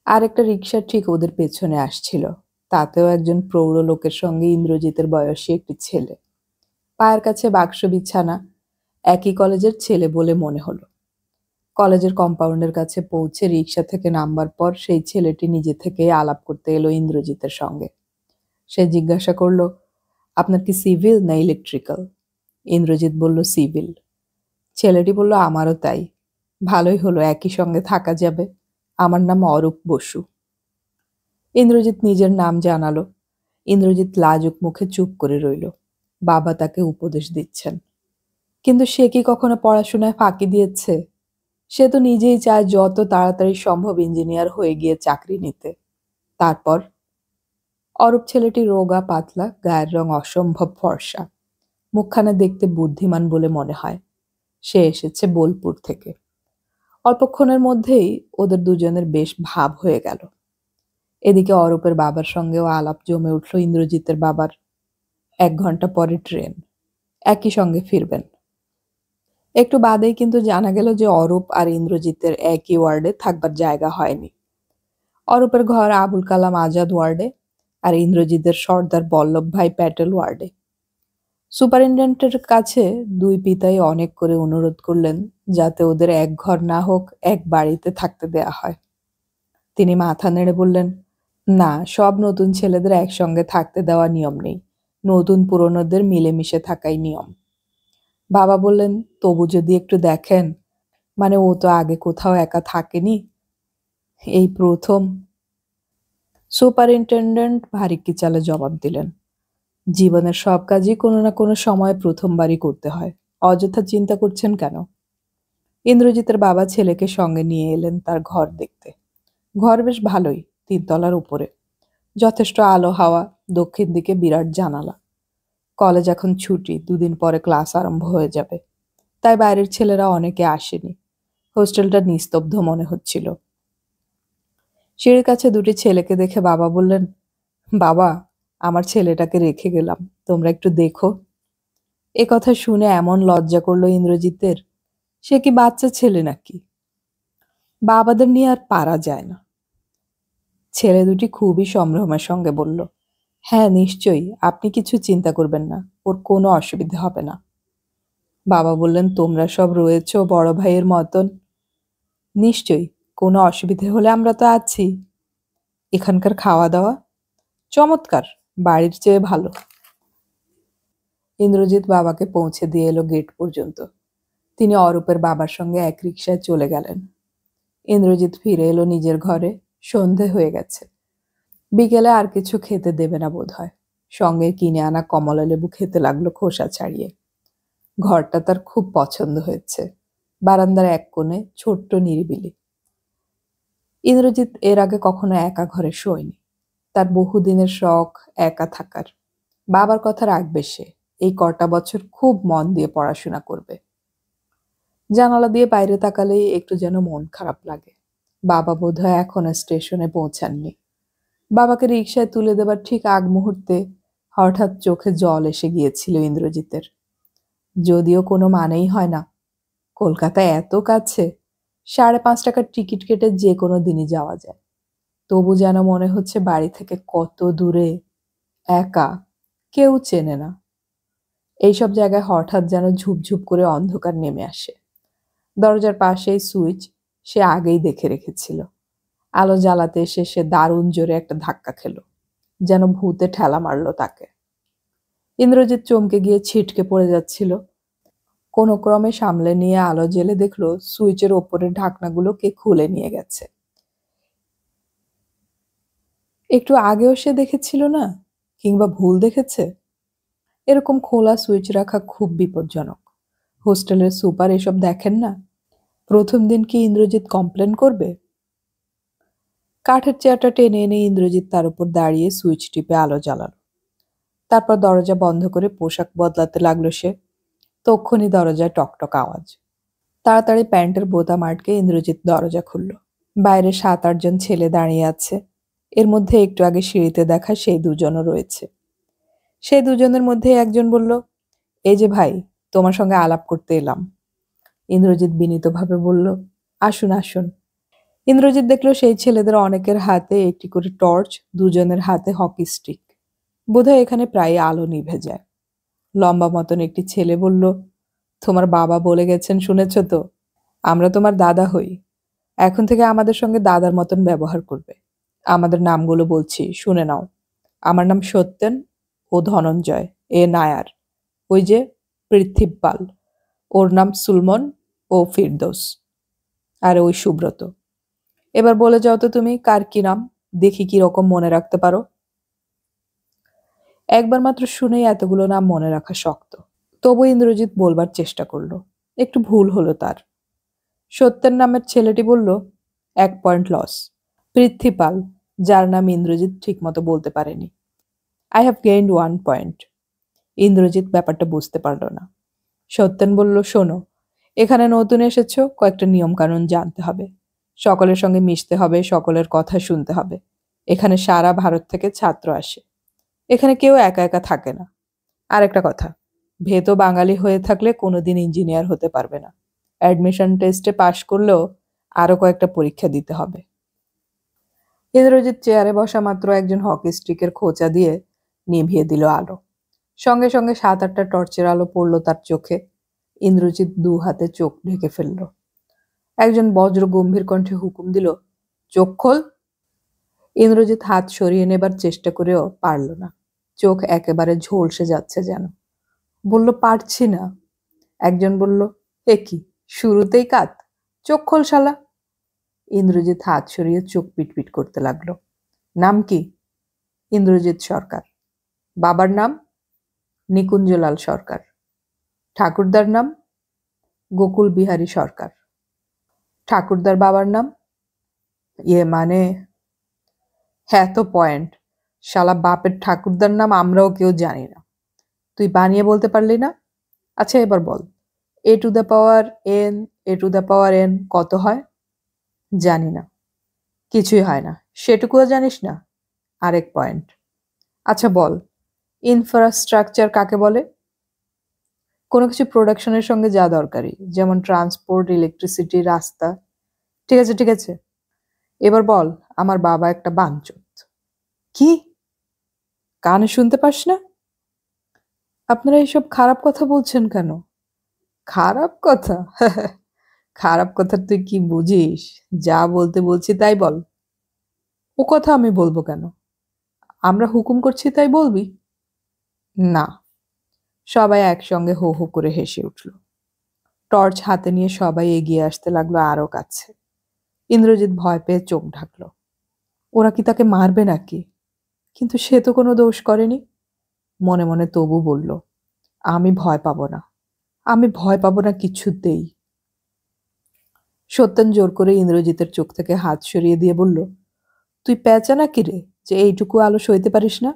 আর একটা রিক্সা ঠিক ওদের পেছনে আসছিল, তাতেও একজন প্রৌঢ় লোকের সঙ্গে ইন্দ্রজিতের বয়সী একটি ছেলে। পায়ের কাছে বাক্স বিছানা, একই কলেজের ছেলে বলে মনে হলো। কলেজের কম্পাউন্ডের কাছে পৌঁছে রিক্সা থেকে নামবার পর সেই ছেলেটি নিজে থেকেই আলাপ করতে এলো ইন্দ্রজিতের সঙ্গে। সে জিজ্ঞাসা করল, আপনার কি সিভিল না ইলেকট্রিক্যাল? ইন্দ্রজিৎ বলল, সিভিল। ছেলেটি বলল, আমারও তাই। ভালোই হলো, একই সঙ্গে থাকা যাবে। আমার নাম অরূপ বসু। ইন্দ্রজিৎ নিজের নাম জানালো। ইন্দ্রজিৎ লাজুক মুখে চুপ করে রইল। বাবা তাকে উপদেশ দিচ্ছেন। কিন্তু সে কি কখনো পড়াশোনায় ফাঁকি দিয়েছে? সে তো নিজেই চায় যত তাড়াতাড়ি সম্ভব ইঞ্জিনিয়ার হয়ে গিয়ে চাকরি নিতে। তারপর অরূপ ছেলেটি রোগা পাতলা, গায়ের রং অসম্ভব ফর্সা, মুখখানা দেখতে বুদ্ধিমান বলে মনে হয়। সে এসেছে বোলপুর থেকে। অল্পক্ষণের মধ্যেই ওদের দুজনের বেশ ভাব হয়ে গেল। এদিকে অরূপের বাবার সঙ্গেও আলাপ জমে উঠল ইন্দ্রজিতের বাবার। 1 ঘন্টা পরে ট্রেন, একই সঙ্গে ফিরবেন। একটু বাদেই কিন্তু জানা গেল যে অরূপ আর ইন্দ্রজিতের একই ওয়ার্ডে থাকবার জায়গা হয়নি। অরূপের ঘর আবুল কালাম আজাদ ওয়ার্ডে, আর ইন্দ্রজিতের সর্দার বল্লভভাই প্যাটেল ওয়ার্ডে। সুপারিনটেন্ডেন্টের কাছে দুই পিতাই অনেক করে অনুরোধ করলেন যাতে ওদের এক ঘর না হোক এক বাড়িতে থাকতে দেয়া হয়। তিনি মাথা নেড়ে বললেন, না, সব নতুন ছেলেদের একসঙ্গে থাকতে দেওয়া নিয়ম নেই, নতুন পুরনোদের মিলেমিশে থাকাই নিয়ম। বাবা বললেন, তবু যদি একটু দেখেন, মানে ও তো আগে কোথাও একা থাকেনি, এই প্রথম। সুপারিনটেন্ডেন্ট ভারী চালে জবাব দিলেন, জীবনের সব কাজই কোনো না কোনো সময় প্রথমবারই করতে হয়, অযথা চিন্তা করছেন কেন? ইন্দ্রজিতের বাবা ছেলেকে সঙ্গে নিয়ে এলেন তার ঘর দেখতে। ঘর বেশ ভালোই, 3 তলার উপরে, যথেষ্ট আলো হাওয়া, দক্ষিণ দিকে বিরাট জানালা। কলেজ এখন ছুটি, 2 দিন পরে ক্লাস আরম্ভ হয়ে যাবে, তাই বাইরের ছেলেরা অনেকে আসেনি। হোস্টেলটা নিস্তব্ধ মনে হচ্ছিল। সিঁড়ির কাছে 2টি ছেলেকে দেখে বাবা বললেন, বাবা, আমার ছেলেটাকে রেখে গেলাম, তোমরা একটু দেখো। এ কথা শুনে এমন লজ্জা করলো ইন্দ্রজিতের, সে কি বাচ্চা ছেলে নাকি? বাবাদের নিয়ে আর পারা যায় না। ছেলে দুটি খুবই সম্ভ্রমের সঙ্গে বলল, হ্যাঁ নিশ্চয়ই, আপনি কিছু চিন্তা করবেন না, ওর কোনো অসুবিধা হবে না। বাবা বললেন, তোমরা সব রয়েছ বড় ভাইয়ের মতন, নিশ্চয়ই কোনো অসুবিধে হলে আমরা তো আছি। এখানকার খাওয়া দাওয়া চমৎকার, বাড়ির চেয়ে ভালো। ইন্দ্রজিৎ বাবাকে পৌঁছে দিয়ে এলো গেট পর্যন্ত। তিনি অরূপের বাবার সঙ্গে এক রিকশায় চলে গেলেন। ইন্দ্রজিৎ ফিরে এলো নিজের ঘরে। সন্ধে হয়ে গেছে। বিকেলে আর কিছু খেতে দেবে না বোধ হয়। সঙ্গে কিনে আনা কমলা লেবু খেতে লাগলো খোসা ছাড়িয়ে। ঘরটা তার খুব পছন্দ হয়েছে। বারান্দার এক কোণে ছোট্ট নিরিবিলি। ইন্দ্রজিৎ এর আগে কখনো একা ঘরে শোয়নি। তার বহুদিনের শখ একা থাকার। বাবার কথা রাখবে সে, এই কটা বছর খুব মন দিয়ে পড়াশোনা করবে। জানালা দিয়ে বাইরে তাকালেই একটু যেন মন খারাপ লাগে। বাবা বোধহয় এখনো স্টেশনে পৌঁছাননি। বাবাকে রিকশায় তুলে দেবার ঠিক আগ মুহূর্তে হঠাৎ চোখে জল এসে গিয়েছিল ইন্দ্রজিতের। যদিও কোনো মানেই হয় না, কলকাতা এত কাছে, 5.5 টাকার টিকিট কেটে যে কোনো দিনই যাওয়া যায়। তবু যেন মনে হচ্ছে বাড়ি থেকে কত দূরে, একা, কেউ চেনে না। এইসব জায়গায় হঠাৎ যেন ঝুপঝুপ করে অন্ধকার নেমে আসে। দরজার পাশেই সুইচ সে আগেই দেখে রেখেছিল। আলো জ্বালাতে এসে সে দারুণ জোরে একটা ধাক্কা খেল, যেন ভূতে ঠেলা মারল তাকে। ইন্দ্রজিৎ চমকে গিয়ে ছিটকে পড়ে যাচ্ছিল। কোনো ক্রমে সামলে নিয়ে আলো জ্বেলে দেখলো সুইচের ওপরের ঢাকনাগুলো কে খুলে নিয়ে গেছে। একটু আগেও সে দেখেছিল না, কিংবা ভুল দেখেছে? এরকম খোলা সুইচ রাখা খুব বিপজ্জনক। হোস্টেলের সুপার এসব দেখেন না? প্রথম দিন কি ইন্দ্রজিৎ কমপ্লেন করবে? কাঠের চেয়ারটা টেনে এনে ইন্দ্রজিৎ তার উপর দাঁড়িয়ে সুইচ টিপে আলো জ্বালালো। তারপর দরজা বন্ধ করে পোশাক বদলাতে লাগলো সে। তক্ষুনি দরজায় টকটক আওয়াজ। তাড়াতাড়ি প্যান্টের বোতাম আটকে ইন্দ্রজিৎ দরজা খুলল। বাইরে 7-8 জন ছেলে দাঁড়িয়ে আছে। এর মধ্যে একটু আগে সিঁড়িতে দেখা সেই দুজনও রয়েছে। সেই দুজনের মধ্যে একজন বলল, এই যে ভাই, তোমার সঙ্গে আলাপ করতে এলাম। ইন্দ্রজিৎ বিনীতভাবে বলল, আসুন আসুন। ইন্দ্রজিৎ দেখল সেই ছেলেদের অনেকের হাতে একটি করে টর্চ, দুজনের হাতে হকি স্টিক। বোধহয় এখানে প্রায় আলো নিভে যায়। লম্বা মতন একটি ছেলে বলল, তোমার বাবা বলে গেছেন শুনেছ তো? আমরা তোমার দাদা হই। এখন থেকে আমাদের সঙ্গে দাদার মতন ব্যবহার করবে। আমাদের নামগুলো বলছি, শুনে নাও। আমার নাম সত্যেন ও ধনঞ্জয় এ নায়ার। ওই যে পৃথ্বীপাল, ওর নাম সুলমন ও ফিরদৌস। আর ওই সুব্রত। এবার বলে যাও তো তুমি কার কি নাম, দেখি কি রকম মনে রাখতে পারো। একবার মাত্র শুনেই এতগুলো নাম মনে রাখা শক্ত। তবু ইন্দ্রজিৎ বলবার চেষ্টা করল। একটু ভুল হলো তার। সত্যের নামের ছেলেটি বলল, 1 পয়েন্ট লস। পৃথ্বীপাল, যার নাম ইন্দ্রজিৎ ঠিকমতো বলতে পারেনি। I have gained 1 point. Indrajit ব্যাপারটা বুঝতে পারল না। সত্যেন বলল, শোনো, এখানে নতুন এসেছো, কয়েকটা নিয়ম কানুন জানতে হবে। সকলের সঙ্গে মিশতে হবে, সকলের কথা শুনতে হবে। এখানে সারা ভারত থেকে ছাত্র আসে। এখানে কেউ একা একা থাকে না। আর একটা কথা, ভেতো বাঙালি হয়ে থাকলে কোনোদিন ইঞ্জিনিয়ার হতে পারবে না। অ্যাডমিশন টেস্টে পাশ করলেও আরো কয়েকটা পরীক্ষা দিতে হবে। ইন্দ্রজিৎ চেয়ারে বসা মাত্র একজন হকি স্টিকের খোঁচা দিয়ে নিভিয়ে দিল আলো। সঙ্গে সঙ্গে 7-8টা টর্চের আলো পড়ল তার চোখে। ইন্দ্রজিৎ 2 হাতে চোখ ঢেকে ফেলল। একজন বজ্র গম্ভীর কণ্ঠে হুকুম দিল, চোখ খোল। ইন্দ্রজিৎ হাত সরিয়ে নেবার চেষ্টা করেও পারল না। চোখ একেবারে ঝলসে যাচ্ছে যেন। বলল, পারছি না। একজন বলল, এ কি, শুরুতেই কাত, চোখ খোল শালা। ইন্দ্রজিৎ হাত সরিয়ে চোখ পিটপিট করতে লাগলো। নাম কি? ইন্দ্রজিৎ সরকার। বাবার নাম? নিকুঞ্জলাল সরকার। ঠাকুরদার নাম? গোকুল বিহারী সরকার। ঠাকুরদার বাবার নাম? মানে, হ্যাঁ তো পয়েন্ট। শালা বাপের ঠাকুরদার নাম আমরাও কেউ জানি না। তুই বানিয়ে বলতে পারলি না? আচ্ছা এবার বল, a⁴n a⁴n কত হয়? জানি না। কিছুই হয় না, সেটুকুও জানিস না? আরেক পয়েন্ট। আচ্ছা বল, ইনফ্রাস্ট্রাকচার কাকে বলে? কোনো কিছু প্রোডাকশনের সঙ্গে যা দরকারি, যেমন ট্রান্সপোর্ট, ইলেকট্রিসিটি, রাস্তা। ঠিক আছে ঠিক আছে, এবার বল, আমার বাবা একটা বাঞ্চোত। কি? কানে শুনতে পাস না? আপনারা এইসব খারাপ কথা বলছেন কেন? খারাপ কথা? খারাপ কথা তুই কি বুঝিস? যা বলতে বলছি তাই বল। ও কথা আমি বলবো কেন? আমরা হুকুম করছি তাই বলবি? না। সবাই একসঙ্গে হো হো করে হেসে উঠল। টর্চ হাতে নিয়ে সবাই এগিয়ে আসতে লাগলো আরো কাছে। ইন্দ্রজিৎ ভয় পেয়ে চোখ ঢাকল। ওরা কি তাকে মারবে নাকি? কিন্তু সে তো কোনো দোষ করেনি। মনে মনে তবু বলল, আমি ভয় পাবো না, আমি ভয় পাবো না কিছুতেই। সত্যেন জোর করে ইন্দ্রজিতের চোখ থেকে হাত সরিয়ে দিয়ে বলল, তুই প্যাঁচা নাকি রে, যে এইটুকু আলো সইতে পারিস না?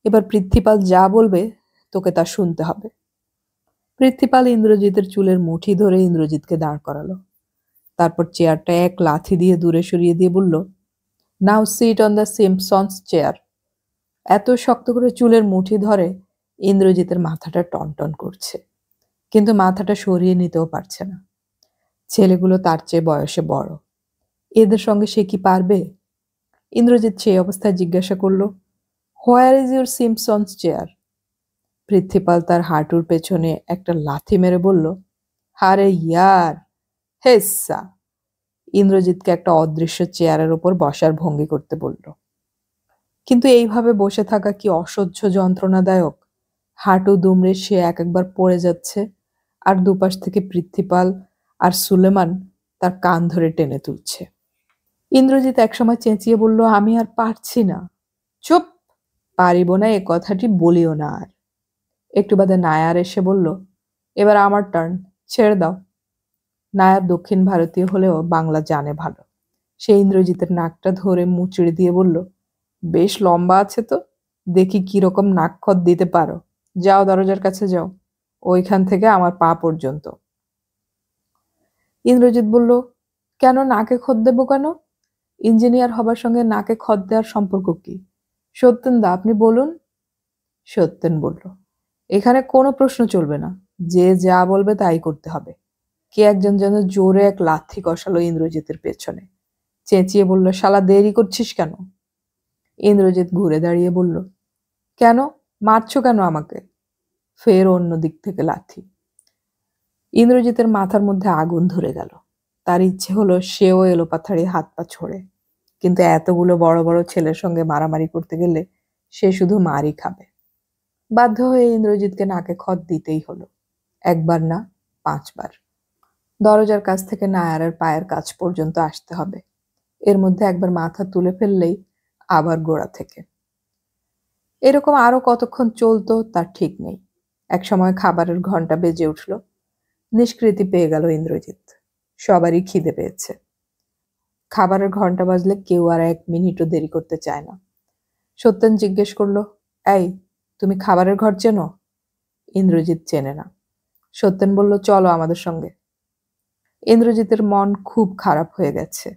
এবার পৃথ্বীপাল যা বলবে তোকে তা শুনতে হবে। পৃথ্বীপাল ইন্দ্রজিতের চুলের মুঠি ধরে ইন্দ্রজিৎকে দাঁড় করালো। তারপর চেয়ারটা এক লাথি দিয়ে দূরে সরিয়ে দিয়ে বলল, now sit on the Simpsons chair. এত শক্ত করে চুলের মুঠি ধরে ইন্দ্রজিতের মাথাটা টনটন করছে, কিন্তু মাথাটা সরিয়ে নিতেও পারছে না। ছেলেগুলো তার চেয়ে বয়সে বড়, এদের সঙ্গে সে কি পারবে? ইন্দ্রজিৎ সেই অবস্থায় জিজ্ঞাসা করল, where is your Simpsons chair? Prithvipal তার হাঁটুর পেছনে একটা লাথি মেরে বলল, আরে ইয়ার, হেসা। ইন্দ্রজিৎকে একটা অদৃশ্য চেয়ারের উপর বসার ভঙ্গি করতে বলল। কিন্তু এইভাবে বসে থাকা কি অসহ্য যন্ত্রণাদায়ক। হাঁটু দুমড়ে সে একবার পড়ে যাচ্ছে, আর দুপাশ থেকে পৃথ্বীপাল আর সুলেমান তার কান ধরে টেনে তুলছে। ইন্দ্রজিৎ একসময় চেঁচিয়ে বলল, আমি আর পারছি না। চুপ, পারিব না এ কথাটি বলিও না আর। একটু বাদে নায়ার এসে বলল, এবার আমার টার্ন, ছেড়ে দাও। নায়ার দক্ষিণ ভারতীয় হলেও বাংলা জানে ভালো। সে ইন্দ্রজিতের নাকটা ধরে মুচড়ে দিয়ে বলল, বেশ লম্বা আছে তো, দেখি কিরকম নাকখত দিতে পারো। যাও, দরজার কাছে যাও, ওইখান থেকে আমার পা পর্যন্ত। ইন্দ্রজিৎ বলল, কেন নাকে খত দেবো কেন? ইঞ্জিনিয়ার হবার সঙ্গে নাকে খত দেওয়ার সম্পর্ক কি? সত্যেন দা, আপনি বলুন। সত্যেন বলল, এখানে কোনো প্রশ্ন চলবে না, যে যা বলবে তাই করতে হবে। কে একজন যেন জোরে এক লাথি কষালো ইন্দ্রজিতের পেছনে। চেঁচিয়ে বলল, শালা দেরি করছিস কেন? ইন্দ্রজিৎ ঘুরে দাঁড়িয়ে বলল, কেন মারছো কেন আমাকে? ফের অন্য দিক থেকে লাথি। ইন্দ্রজিতের মাথার মধ্যে আগুন ধরে গেল। তার ইচ্ছে হলো সেও এলোপাথাড়ি হাত পা ছোড়ে, কিন্তু এতগুলো বড় বড় ছেলের সঙ্গে মারামারি করতে গেলে সে শুধু মারই খাবে। বাধ্য হয়ে ইন্দ্রজিৎকে নাকে খত দিতেই হলো, একবার না 5 বার। দরজার কাছ থেকে নায়ারের পায়ের কাছ পর্যন্ত আসতে হবে। এর মধ্যে একবার মাথা তুলে ফেললেই আবার গোড়া থেকে। এরকম আরো কতক্ষণ চলতো তার ঠিক নেই। একসময় খাবারের ঘন্টা বেজে উঠল। নিষ্কৃতি পেয়ে গেল ইন্দ্রজিৎ। সবারই খিদে পেয়েছে। খাবারের ঘন্টা বাজলে কেউ আর 1 মিনিটও দেরি করতে চায় না। সত্যেন জিজ্ঞেস করলো, এই, তুমি খাবারের ঘর চেনো? ইন্দ্রজিৎ চেনে না। সত্যেন বলল, চলো আমাদের সঙ্গে। ইন্দ্রজিতের মন খুব খারাপ হয়ে গেছে।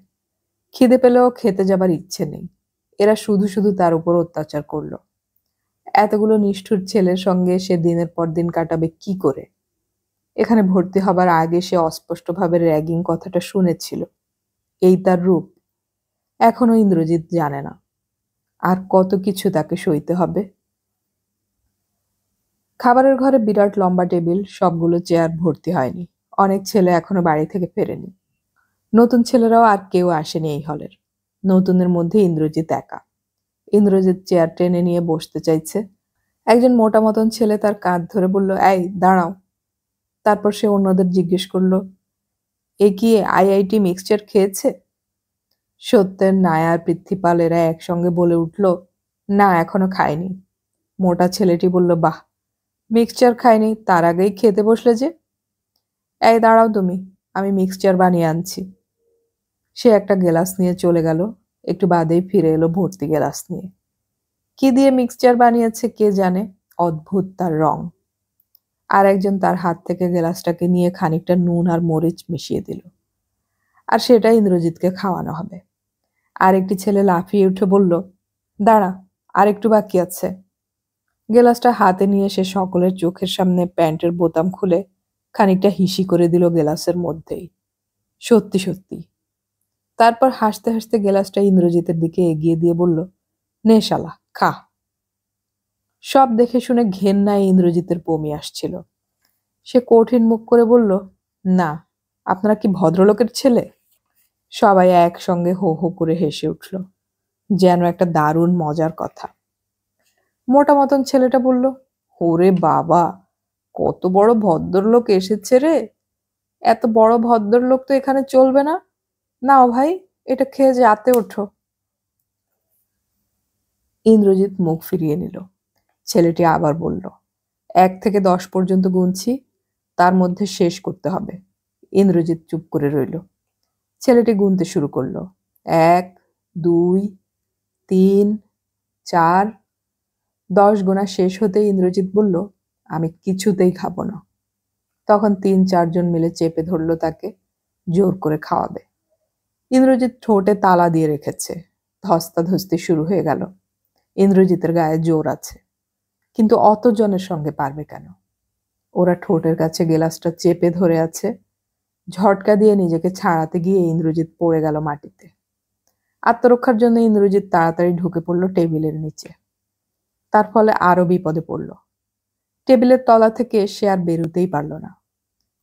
খিদে পেলেও খেতে যাবার ইচ্ছে নেই। এরা শুধু শুধু তার উপর অত্যাচার করলো। এতগুলো নিষ্ঠুর ছেলের সঙ্গে সে দিনের পর দিন কাটাবে কি করে? এখানে ভর্তি হবার আগে সে অস্পষ্টভাবে র্যাগিং কথাটা শুনেছিল। এই তার রূপ? এখনো ইন্দ্রজিৎ জানে না। আর কত কিছু তাকে সইতে হবে। খাবারের ঘরে বিরাট লম্বা টেবিল, সবগুলো চেয়ার ভর্তি হয়নি। অনেক ছেলে এখনো বাড়ি থেকে ফেরেনি। নতুন ছেলেরাও আর কেউ আসেনি এই হলের। নতুনের মধ্যে ইন্দ্রজিৎ একা। ইন্দ্রজিৎ চেয়ার টেনে নিয়ে বসতে চাইছে। একজন মোটা মতন ছেলে তার কাঁধ ধরে বলল, এই দাঁড়াও। তারপর সে অন্যদের জিজ্ঞেস করলো, এ কি আইআইটি মিক্সচার খেয়েছে? সত্যেন, নায়ার, পৃথ্বীপাল এরা একসঙ্গে বলে উঠল, না, এখনো খায়নি। মোটা ছেলেটি বলল, বাহ, মিক্সচার খায়নি, তার আগেই খেতে বসলে যে। এই দাঁড়াও তুমি, আমি মিক্সচার বানিয়ে আনছি। সে একটা গেলাস নিয়ে চলে গেল। একটু বাদেই ফিরে এলো ভর্তি গেলাস নিয়ে। কি দিয়ে মিক্সচার বানিয়েছে কে জানে, অদ্ভুত তার রং। আর একজন তার হাত থেকে গেলাসটাকে নিয়ে খানিকটা নুন আর মরিচ মিশিয়ে দিল, আর সেটা ইন্দ্রজিৎকে খাওয়ানো হবে। আর একটি ছেলে লাফিয়ে উঠে বলল, দাঁড়া, আর একটু বাকি আছে। গেলাসটা হাতে নিয়ে সে সকলের চোখের সামনে প্যান্টের বোতাম খুলে খানিকটা হিসি করে দিল গেলাসের মধ্যেই। সত্যি সত্যি। তারপর হাসতে হাসতে গেলাসটা ইন্দ্রজিতের দিকে এগিয়ে দিয়ে বলল, নে শালা, খা। সব দেখে শুনে ঘেন্নায় ইন্দ্রজিতের বমি আসছিল। সে কঠিন মুখ করে বলল, না, আপনারা কি ভদ্রলোকের ছেলে? সবাই একসঙ্গে হো হো করে হেসে উঠল, যেন একটা দারুণ মজার কথা। মোটা মতন ছেলেটা বলল, ওরে বাবা, কত বড় ভদ্রলোক এসেছে রে। এত বড় ভদ্রলোক তো এখানে চলবে না। নাও ভাই, এটা খেয়ে যাতে ওঠো। ইন্দ্রজিৎ মুখ ফিরিয়ে নিল। ছেলেটি আবার বলল, 1 থেকে 10 পর্যন্ত গুনছি, তার মধ্যে শেষ করতে হবে। ইন্দ্রজিৎ চুপ করে রইল। ছেলেটি গুনতে শুরু করলো, 1, 2, 3, 4। 10 গোনা শেষ হতে ইন্দ্রজিৎ বলল, আমি কিছুতেই খাবো না। তখন 3-4 জন মিলে চেপে ধরল তাকে, জোর করে খাওয়াবে। ইন্দ্রজিৎ ঠোঁটে তালা দিয়ে রেখেছে। ধস্তাধস্তি শুরু হয়ে গেল। ইন্দ্রজিতের গায়ে জোর আছে, কিন্তু অতজনের সঙ্গে পারবে কেন? ওরা ঠোঁটের কাছে গেলাসটা চেপে ধরে আছে। ঝটকা দিয়ে নিজেকে ছাড়াতে গিয়ে ইন্দ্রজিৎ পড়ে গেল মাটিতে। আত্মরক্ষার জন্য ইন্দ্রজিৎ তাড়াতাড়ি ঢুকে পড়ল টেবিলের নিচে। তার ফলে আরো বিপদে পড়ল। টেবিলের তলা থেকে সে আর বেরোতেই পারল না।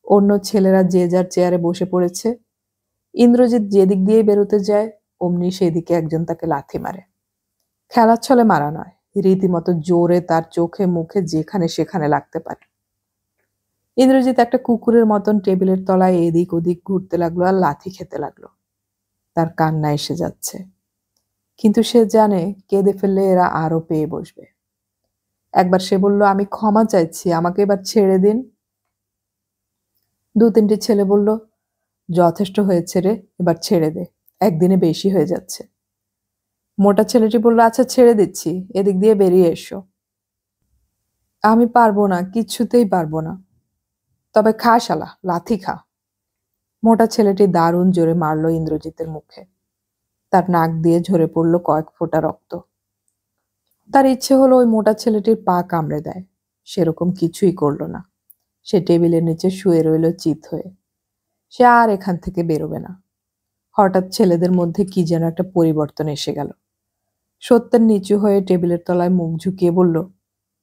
অন্য ছেলেরা যে যার চেয়ারে বসে পড়েছে। ইন্দ্রজিৎ যেদিক দিয়ে বেরোতে যায় অমনি সেদিকে একজন তাকে লাথি মারে। খেলার ছলে মারা নয়, রীতিমতো জোরে তার চোখে মুখে যেখানে সেখানে লাগতে পারে। ইন্দ্রজিৎ একটা কুকুরের মতন টেবিলের তলায় এদিক ওদিক ঘুরতে লাগলো আর লাথি খেতে লাগলো। তার কান্না এসে যাচ্ছে, কিন্তু সে জানে কেঁদে ফেললে এরা আরো পেয়ে বসবে। একবার সে বলল, আমি ক্ষমা চাইছি, আমাকে এবার ছেড়ে দিন। 2-3টি ছেলে বলল, যথেষ্ট হয়েছে রে, এবার ছেড়ে দে, একদিনে বেশি হয়ে যাচ্ছে। মোটা ছেলেটি বলল, আচ্ছা ছেড়ে দিচ্ছি, এদিক দিয়ে বেরিয়ে এসো। আমি পারবো না, কিছুতেই পারবো না। তবে খা শালা, লাথি খা। মোটা ছেলেটি দারুণ জোরে মারল ইন্দ্রজিতের মুখে। তার নাক দিয়ে ঝরে পড়ল কয়েক ফোঁটা রক্ত। তার ইচ্ছে হলো ওই মোটা ছেলেটির পা কামড়ে দেয়। সেরকম কিছুই করল না। সে টেবিলের নিচে শুয়ে রইল চিত হয়ে। সে আর এখান থেকে বেরোবে না। হঠাৎ ছেলেদের মধ্যে কি যেন একটা পরিবর্তন এসে গেল। সত্যেন নিচু হয়ে টেবিলের তলায় মুখ ঝুঁকিয়ে বলল,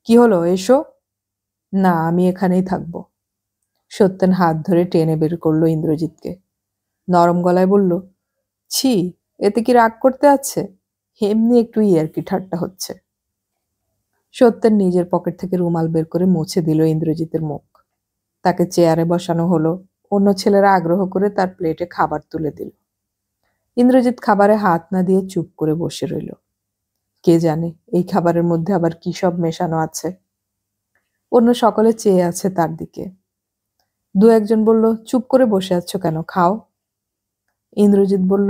কি হলো, এসো। না, আমি এখানেই থাকবো। সত্যেন হাত ধরে টেনে বের করলো ইন্দ্রজিৎকে। নরম গলায় বলল, ছি, এতে কি রাগ করতে আছে? এমনি একটু ইয়ার্কি ঠাট্টা হচ্ছে। সত্যেন নিজের পকেট থেকে রুমাল বের করে মুছে দিল ইন্দ্রজিতের মুখ। তাকে চেয়ারে বসানো হলো। অন্য ছেলেরা আগ্রহ করে তার প্লেটে খাবার তুলে দিল। ইন্দ্রজিৎ খাবারে হাত না দিয়ে চুপ করে বসে রইল। কে জানে এই খাবারের মধ্যে আবার কি সব মেশানো আছে। অন্য সকলে চেয়ে আছে তার দিকে। 2-1জন বলল, চুপ করে বসে আছো কেন, খাও। ইন্দ্রজিৎ বলল,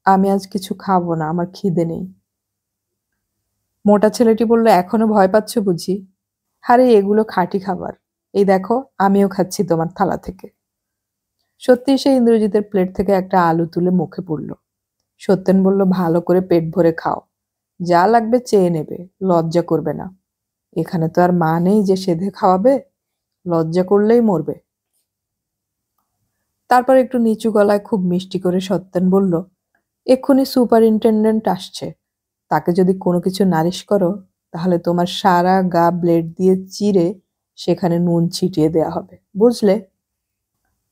আমি আজ কিছু খাবো না, আমার খিদে নেই। মোটা ছেলেটি বলল, এখনো ভয় পাচ্ছ বুঝি? আরে এগুলো খাঁটি খাবার, এই দেখো আমিও খাচ্ছি তোমার থালা থেকে। সত্যি সে ইন্দ্রজিতের প্লেট থেকে একটা আলু তুলে মুখে পুরল। সত্যেন বলল, ভালো করে পেট ভরে খাও, যা লাগবে চেয়ে নেবে, লজ্জা করবে না। এখানে তো আর মা নেই যে সেধে খাওয়াবে, লজ্জা করলেই মরবে। তারপর একটু নিচু গলায় খুব মিষ্টি করে সত্যেন বলল, এক্ষুনি সুপারিনটেন্ডেন্ট আসছে, তাকে যদি কোনো কিছু নালিশ করো তাহলে তোমার সারা গা ব্লেড দিয়ে চিরে সেখানে নুন ছিটিয়ে দেয়া হবে, বুঝলে?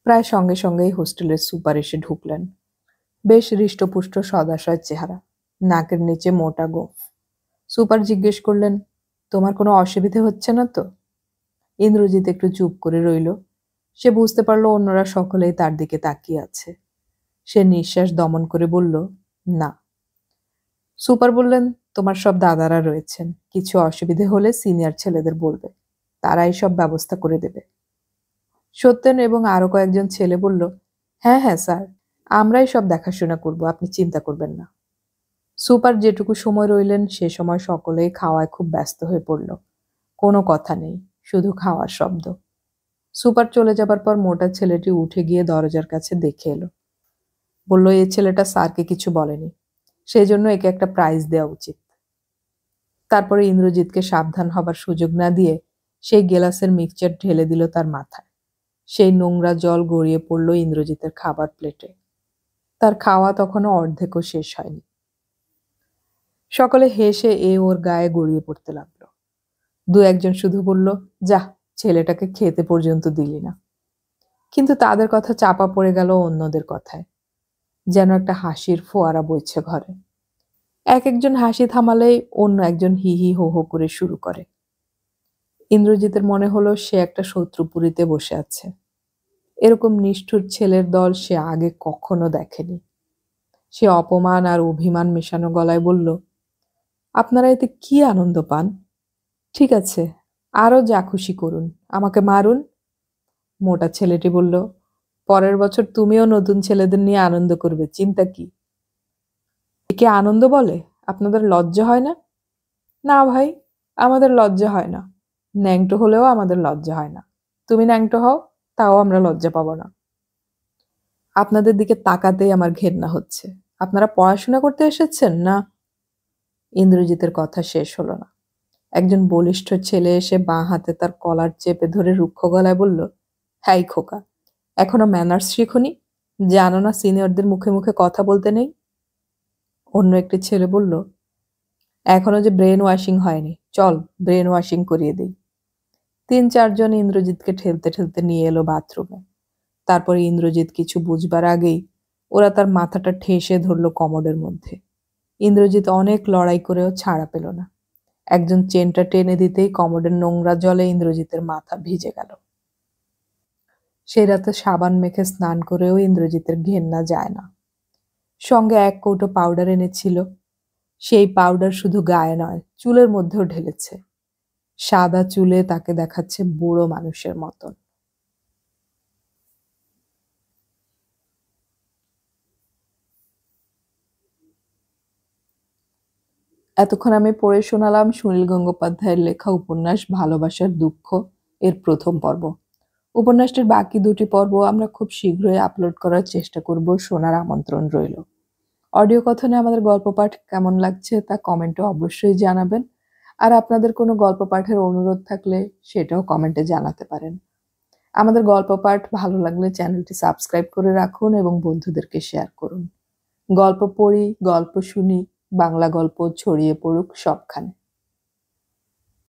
প্রায় সঙ্গে সঙ্গেই হোস্টেলের সুপার এসে ঢুকলেন। বেশ হৃষ্টপুষ্ট সদাশয় চেহারা, নাকের নিচে মোটা গোঁফ। সুপার জিজ্ঞেস করলেন, তোমার কোনো অসুবিধে হচ্ছে না তো? ইন্দ্রজিৎ একটু চুপ করে রইল। সে বুঝতে পারল অন্যরা সকলেই তার দিকে তাকিয়ে আছে। সে নিঃশ্বাস দমন করে বলল, না। সুপার বললেন, তোমার সব দাদারা রয়েছেন, কিছু অসুবিধে হলে সিনিয়র ছেলেদের বলবে, তারাই সব ব্যবস্থা করে দেবে। সত্যেন এবং আরো কয়েকজন ছেলে বলল, হ্যাঁ হ্যাঁ স্যার, আমরাই সব দেখাশোনা করব, আপনি চিন্তা করবেন না। সুপার যেটুকু সময় রইলেন সে সময় সকলেই খাওয়ায় খুব ব্যস্ত হয়ে পড়ল। কোনো কথা নেই, শুধু খাওয়ার শব্দ। সুপার চলে যাবার পর মোটা ছেলেটি উঠে গিয়ে দরজার কাছে দেখে এলো। বলল, এই ছেলেটা স্যারকে কিছু বলেনি, সেই জন্য একে একটা প্রাইজ দেওয়া উচিত। তারপরে ইন্দ্রজিৎকে সাবধান হবার সুযোগ না দিয়ে সেই গেলাসের মিক্সচার ঢেলে দিল তার মাথায়। সেই নোংরা জল গড়িয়ে পড়ল ইন্দ্রজিতের খাবার প্লেটে। তার খাওয়া তখনও অর্ধেকও শেষ হয়নি। সকলে হেসে ওর গায়ে গড়িয়ে পড়তে লাগলো। 2-1জন শুধু বলল, যা, ছেলেটাকে খেতে পর্যন্ত দিলি না। কিন্তু তাদের কথা চাপা পড়ে গেল অন্যদের কথায়। যেন একটা হাসির ফোয়ারা বইছে ঘরে। একজন হাসি থামালেই অন্য একজন হি হি হো হো করে শুরু করে। ইন্দ্রজিতের মনে হলো সে একটা শত্রুপুরীতে বসে আছে। এরকম নিষ্ঠুর ছেলের দল সে আগে কখনো দেখেনি। সে অপমান আর অভিমান মেশানো গলায় বলল, আপনারা এতে কি আনন্দ পান? ঠিক আছে, আরো যা খুশি করুন, আমাকে মারুন। মোটা ছেলেটি বলল, পরের বছর তুমিও নতুন ছেলেদের নিয়ে আনন্দ করবে, চিন্তা কি? একে আনন্দ বলে? আপনাদের লজ্জা হয় না? না ভাই, আমাদের লজ্জা হয় না। ন্যাংটো হলেও আমাদের লজ্জা হয় না। তুমি ন্যাংটো হও, তাও আমরা লজ্জা পাবো না। আপনাদের দিকে তাকাতেই আমার ঘেন্না হচ্ছে। আপনারা পড়াশোনা করতে এসেছেন না? ইন্দ্রজিতের কথা শেষ হলো না। একজন বলিষ্ঠ ছেলে এসে বাঁ হাতে তার কলার চেপে ধরে রুক্ষ গলায় বলল, হ্যাঁ খোকা, এখনো ম্যানার্স শিখুনি? জানো না সিনিয়রদের মুখে মুখে কথা বলতে নেই? অন্য একটি ছেলে বলল, এখনো যে ব্রেন ওয়াশিং হয়নি, চল ব্রেন ওয়াশিং করিয়ে দিই। 3-4 জন ইন্দ্রজিৎকে ঠেলতে ঠেলতে নিয়ে এলো বাথরুমে। তারপরে ইন্দ্রজিৎ কিছু বুঝবার আগেই ওরা তার মাথাটা ঠেসে ধরল কমোডের মধ্যে। ইন্দ্রজিৎ অনেক লড়াই করেও ছাড়া পেল না। একজন চেনটা টেনে দিতেই কমোডের নোংরা জলে ইন্দ্রজিতের মাথা ভিজে গেল। সেই রাতে সাবান মেখে স্নান করেও ইন্দ্রজিতের ঘেন্না যায় না। সঙ্গে 1 কৌটো পাউডার এনেছিল। সেই পাউডার শুধু গায়ে নয়, চুলের মধ্যেও ঢেলেছে। সাদা চুলে তাকে দেখাচ্ছে বুড়ো মানুষের মতন। এতক্ষণ আমি পড়ে শোনালাম সুনীল গঙ্গোপাধ্যায়ের লেখা উপন্যাস ভালোবাসার দুঃখ এর প্রথম পর্ব। উপন্যাসটির বাকি 2টি পর্ব আমরা খুব শীঘ্রই আপলোড করার চেষ্টা করব, শোনার আমন্ত্রণ রইল। অডিও কথনে আমাদের গল্প পাঠ কেমন লাগছে তা কমেন্টে অবশ্যই জানাবেন। আর আপনাদের কোনো গল্প পাঠের অনুরোধ থাকলে সেটাও কমেন্টে জানাতে পারেন। আমাদের গল্প পাঠ ভালো লাগলে চ্যানেলটি সাবস্ক্রাইব করে রাখুন এবং বন্ধুদেরকে শেয়ার করুন। গল্প পড়ি, গল্প শুনি, বাংলা গল্প ছড়িয়ে পড়ুক সবখানে।